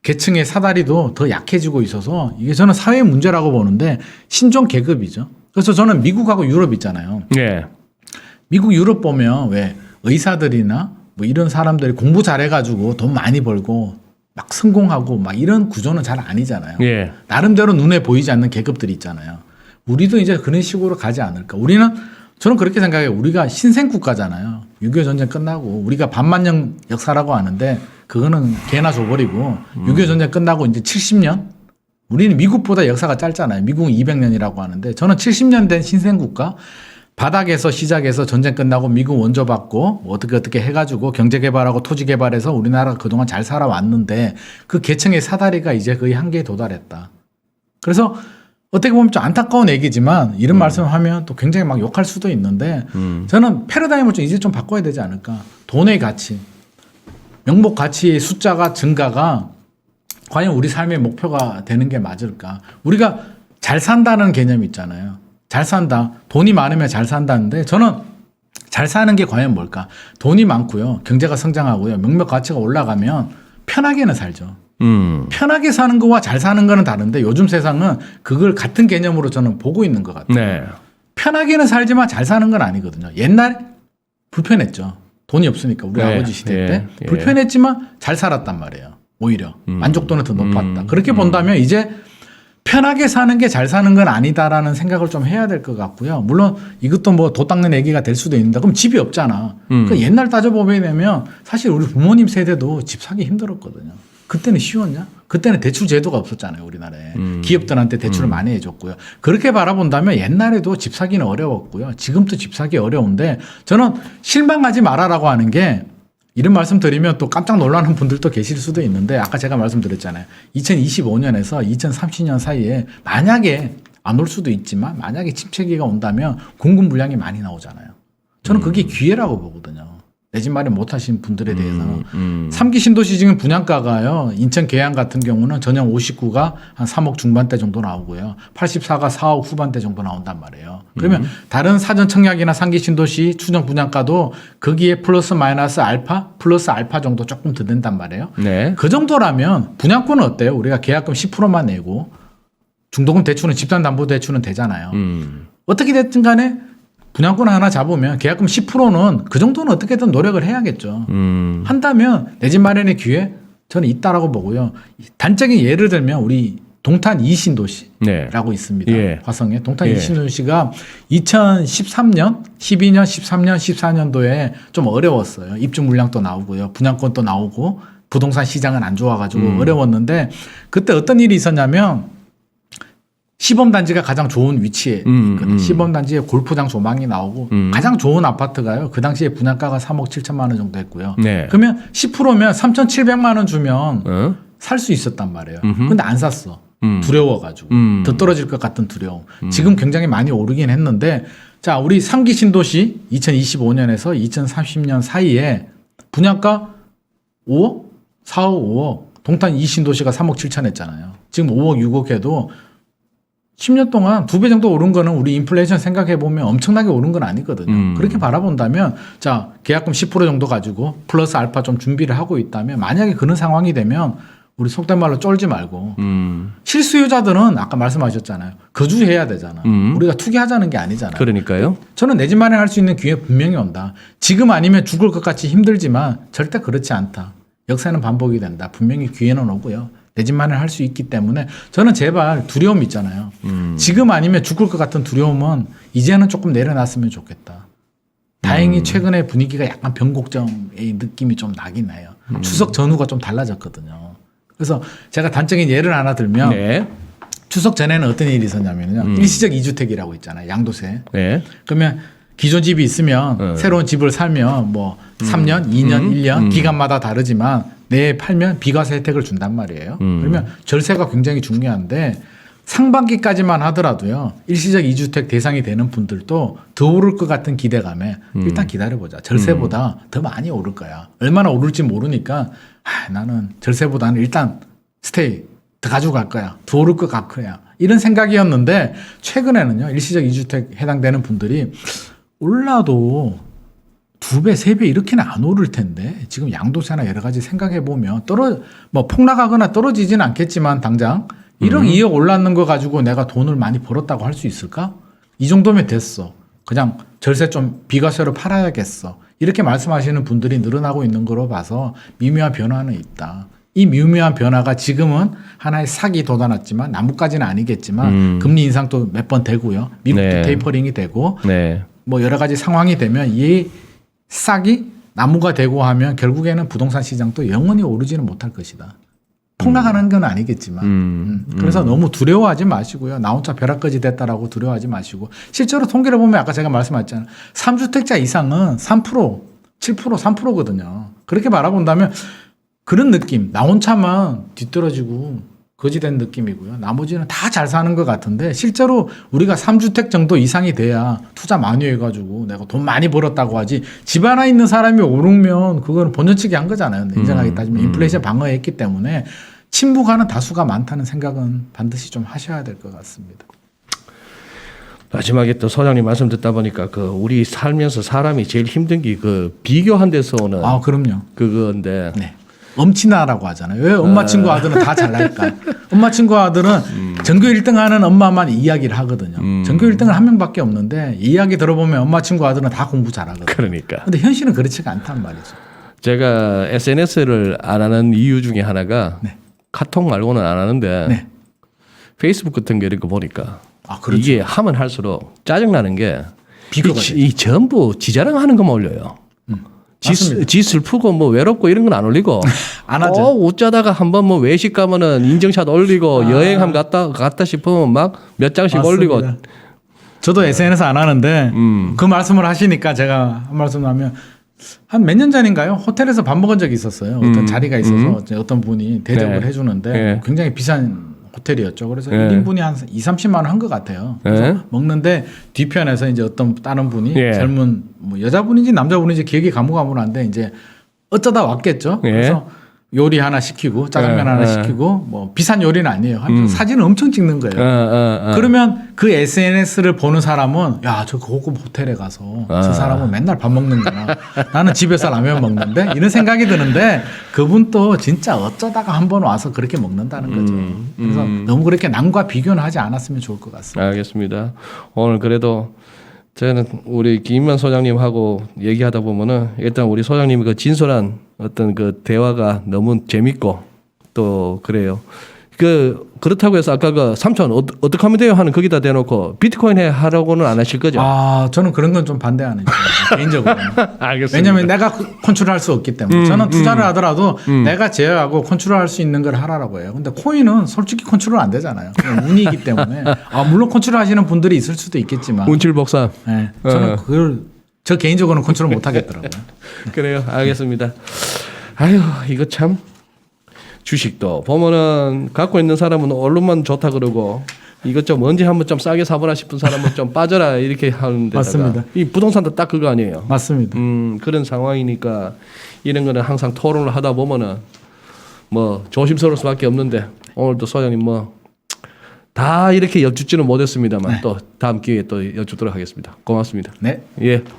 계층의 사다리도 더 약해지고 있어서 이게 저는 사회 문제라고 보는데 신종 계급이죠. 그래서 저는 미국하고 유럽 있잖아요. 예. 미국 유럽 보면 왜 의사들이나 뭐 이런 사람들이 공부 잘해가지고 돈 많이 벌고 막 성공하고 막 이런 구조는 잘 아니잖아요. 예. 나름대로 눈에 보이지 않는 계급들이 있잖아요. 우리도 이제 그런 식으로 가지 않을까. 저는 그렇게 생각해요. 우리가 신생국가잖아요. 6.25 전쟁 끝나고 우리가 반만년 역사라고 하는데 그거는 개나 줘버리고 6.25 전쟁 끝나고 이제 70년? 우리는 미국보다 역사가 짧잖아요. 미국은 200년이라고 하는데 저는 70년 된 신생국가 바닥에서 시작해서 전쟁 끝나고 미국 원조 받고 어떻게 해가지고 경제 개발하고 토지 개발해서 우리나라가 그동안 잘 살아왔는데 그 계층의 사다리가 이제 거의 한계에 도달했다. 그래서 어떻게 보면 좀 안타까운 얘기지만 이런 말씀을 하면 또 굉장히 막 욕할 수도 있는데 저는 패러다임을 좀 이제 좀 바꿔야 되지 않을까. 돈의 가치, 명목 가치의 숫자가 증가가 과연 우리 삶의 목표가 되는 게 맞을까. 우리가 잘 산다는 개념이 있잖아요. 잘 산다. 돈이 많으면 잘 산다는데 저는 잘 사는 게 과연 뭘까? 돈이 많고요. 경제가 성장하고요. 명목 가치가 올라가면 편하게는 살죠. 편하게 사는 거와 잘 사는 거는 다른데 요즘 세상은 그걸 같은 개념으로 저는 보고 있는 것 같아요. 네. 편하게는 살지만 잘 사는 건 아니거든요. 옛날에 불편했죠. 돈이 없으니까 우리 네. 아버지 시대 때 예. 불편했지만 잘 살았단 말이에요. 오히려 만족도는 더 높았다. 그렇게 본다면 이제 편하게 사는 게 잘 사는 건 아니다라는 생각을 좀 해야 될 것 같고요. 물론 이것도 뭐 도 닦는 얘기가 될 수도 있는데 그럼 집이 없잖아. 그 옛날 따져보면 사실 우리 부모님 세대도 집 사기 힘들었거든요. 그때는 쉬웠냐? 그때는 대출 제도가 없었잖아요, 우리나라에. 기업들한테 대출을 많이 해줬고요. 그렇게 바라본다면 옛날에도 집 사기는 어려웠고요. 지금도 집 사기 어려운데 저는 실망하지 말아라고 하는 게 이런 말씀 드리면 또 깜짝 놀라는 분들도 계실 수도 있는데 아까 제가 말씀드렸잖아요. 2025년에서 2030년 사이에 만약에 안 올 수도 있지만 만약에 침체기가 온다면 공급 물량이 많이 나오잖아요. 저는 그게 기회라고 보거든요. 내 집 마련 못 하신 분들에 대해서는. 3기 신도시 지금 분양가가요. 인천 계양 같은 경우는 전용 59가 한 3억 중반대 정도 나오고요. 84가 4억 후반대 정도 나온단 말이에요. 그러면 다른 사전 청약이나 3기 신도시 추정 분양가도 거기에 플러스 마이너스 알파 플러스 알파 정도 조금 더 된단 말이에요. 네. 그 정도라면 분양권은 어때요? 우리가 계약금 10%만 내고 중도금 대출은 집단담보대출은 되잖아요. 어떻게 됐든 간에 분양권 하나 잡으면 계약금 10%는 그 정도는 어떻게든 노력을 해야겠죠. 한다면 내 집 마련의 기회 저는 있다라고 보고요. 단적인 예를 들면 우리 동탄 이신도시라고 네. 있습니다. 예. 화성에 동탄 예. 이신도시가 2013년, 12년, 13년, 14년도에 좀 어려웠어요. 입주 물량도 나오고요, 분양권도 나오고 부동산 시장은 안 좋아가지고 어려웠는데 그때 어떤 일이 있었냐면 시범단지가 가장 좋은 위치에 있거든요. 시범단지에 골프장 조망이 나오고 가장 좋은 아파트가요. 그 당시에 분양가가 3억 7천만 원 정도 했고요. 네. 그러면 10%면 3,700만 원 주면 어? 살 수 있었단 말이에요. 근데 안 샀어. 두려워가지고. 더 떨어질 것 같은 두려움. 지금 굉장히 많이 오르긴 했는데 자, 우리 3기 신도시 2025년에서 2030년 사이에 분양가 5억? 4억, 5억. 동탄 이 신도시가 3억 7천 했잖아요. 지금 5억, 6억 해도 10년 동안 2배 정도 오른 거는 우리 인플레이션 생각해 보면 엄청나게 오른 건 아니거든요. 그렇게 바라본다면 자, 계약금 10% 정도 가지고 플러스 알파 좀 준비를 하고 있다면 만약에 그런 상황이 되면 우리 속된 말로 쫄지 말고 실수요자들은 아까 말씀하셨잖아요. 거주해야 되잖아. 우리가 투기하자는 게 아니잖아요. 그러니까요. 저는 내 집 마련할 수 있는 기회 분명히 온다. 지금 아니면 죽을 것 같이 힘들지만 절대 그렇지 않다. 역사는 반복이 된다. 분명히 기회는 오고요. 내 집 마련할 수 있기 때문에 저는 제발 두려움 있잖아요. 지금 아니면 죽을 것 같은 두려움은 이제는 조금 내려놨으면 좋겠다. 다행히 최근에 분위기가 약간 변곡점의 느낌이 좀 나긴 해요. 추석 전후가 좀 달라졌거든요. 그래서 제가 단적인 예를 하나 들면 네. 추석 전에는 어떤 일이 있었냐면요. 일시적 2주택이라고 있잖아요. 양도세. 네. 그러면 기존 집이 있으면 새로운 집을 살면 뭐 3년, 2년, 1년 기간마다 다르지만 내에 팔면 비과세 혜택을 준단 말이에요. 그러면 절세가 굉장히 중요한데 상반기까지만 하더라도요. 일시적 2주택 대상이 되는 분들도 더 오를 것 같은 기대감에 일단 기다려보자. 절세보다 더 많이 오를 거야. 얼마나 오를지 모르니까 나는 절세보다는 일단 스테이 더 가지고 갈 거야. 더 오를 것 같고요. 이런 생각이었는데 최근에는요. 일시적 2주택 해당되는 분들이 올라도 2배, 3배 이렇게는 안 오를 텐데 지금 양도세나 여러 가지 생각해 보면 뭐 폭락하거나 떨어지지는 않겠지만 당장 1억, 2억 올랐는 거 가지고 내가 돈을 많이 벌었다고 할 수 있을까? 이 정도면 됐어. 그냥 절세 좀 비과세로 팔아야겠어. 이렇게 말씀하시는 분들이 늘어나고 있는 거로 봐서 미묘한 변화는 있다. 이 미묘한 변화가 지금은 하나의 삭이 돋아났지만 나뭇가지는 아니겠지만 금리 인상도 몇 번 되고요. 미국도 네. 테이퍼링이 되고 네. 뭐 여러 가지 상황이 되면 이 싹이 나무가 되고 하면 결국에는 부동산 시장도 영원히 오르지는 못할 것이다. 폭락하는 건 아니겠지만 그래서 너무 두려워하지 마시고요. 나 혼자 벼락거지 됐다라고 두려워하지 마시고 실제로 통계를 보면 아까 제가 말씀하셨잖아요. 3주택자 이상은 3%, 7%, 3%거든요. 그렇게 바라본다면 그런 느낌. 나 혼자만 뒤떨어지고 거지된 느낌이고요. 나머지는 다 잘 사는 것 같은데 실제로 우리가 3주택 정도 이상이 돼야 투자 많이 해가지고 내가 돈 많이 벌었다고 하지 집 하나 있는 사람이 오르면 그거는 본전치기 한 거잖아요. 인정하게 따지면 인플레이션 방어했기 때문에 침묵하는 다수가 많다는 생각은 반드시 좀 하셔야 될 것 같습니다. 마지막에 또 소장님 말씀 듣다 보니까 그 우리 살면서 사람이 제일 힘든 게 그 비교한 데서 오는 그럼요. 그건데 네. 엄친아라고 하잖아요. 왜 엄마 친구 아들은 다 잘날까? 엄마 친구 아들은 전교 1등 하는 엄마만 이야기를 하거든요. 전교 1등은 한 명밖에 없는데 이야기 들어보면 엄마 친구 아들은 다 공부 잘하거든요. 그러니까 근데 현실은 그렇지가 않단 말이죠. 제가 SNS를 안 하는 이유 중에 하나가 네. 카톡 말고는 안 하는데 네. 페이스북 같은 게 이런 거 보니까 그렇죠. 이게 하면 할수록 짜증나는 게 비교가 이 전부 지 자랑하는 것만 올려요. 지 슬프고 뭐 외롭고 이런 건 안 올리고 안 하죠. 어쩌다가 한번 뭐 외식 가면은 인증샷 올리고 여행 한번 갔다 싶으면 막 몇 장씩 맞습니다. 올리고 저도 SNS 안 하는데 그 말씀을 하시니까 제가 한 말씀 하면 한 몇 년 전인가요? 호텔에서 밥 먹은 적이 있었어요. 어떤 자리가 있어서 어떤 분이 대접을 네. 해주는데 네. 굉장히 비싼 호텔이었죠. 그래서 네. 1인분이 한 2, 30만 원 한 것 같아요. 그래서 네. 먹는데 뒤편에서 이제 어떤 다른 분이 예. 젊은 뭐 여자분인지 남자분인지 기억이 가물가물한데 이제 어쩌다 왔겠죠. 예. 그래서 요리 하나 시키고 짜장면 예. 하나 예. 시키고 뭐 비싼 요리는 아니에요. 사진을 엄청 찍는 거예요. 그러면 그 SNS를 보는 사람은 야, 저 고급 호텔에 가서 저 사람은 맨날 밥 먹는구나. 나는 집에서 라면 먹는데 이런 생각이 드는데 그분도 진짜 어쩌다가 한번 와서 그렇게 먹는다는 거죠. 그래서 너무 그렇게 남과 비교는 하지 않았으면 좋을 것 같습니다. 알겠습니다. 오늘 그래도 저는 우리 김인만 소장님하고 얘기하다 보면은 일단 우리 소장님이 그 진솔한 어떤 그 대화가 너무 재밌고 또 그래요. 그렇다고 해서 아까 그 3천 어떻게 하면 돼요 하는 거기다 대놓고 비트코인 해 하라고는 안 하실 거죠? 아, 저는 그런 건 좀 반대하는 거예요. 개인적으로. 알겠습니다. 왜냐하면 내가 컨트롤할 수 없기 때문에 저는 투자를 하더라도 내가 제어하고 컨트롤할 수 있는 걸 하라고 해요. 근데 코인은 솔직히 컨트롤 안 되잖아요. 그냥 운이기 때문에 물론 컨트롤하시는 분들이 있을 수도 있겠지만 운칠복사. 네, 저는 그걸 저 개인적으로는 컨트롤 못 하겠더라고요. 그래요. 알겠습니다. 아유 이거 참 주식도 보면은 갖고 있는 사람은 언론만 좋다 그러고 이것 좀 언제 한번 좀 싸게 사보나 싶은 사람은 좀 빠져라 이렇게 하는데 맞습니다. 이 부동산도 딱 그거 아니에요. 맞습니다. 그런 상황이니까 이런 거는 항상 토론을 하다 보면은 뭐 조심스러울 수밖에 없는데 오늘도 소장님 뭐 다 이렇게 여쭙지는 못했습니다만 또 다음 기회에 또 여쭙도록 하겠습니다. 고맙습니다. 네. 예.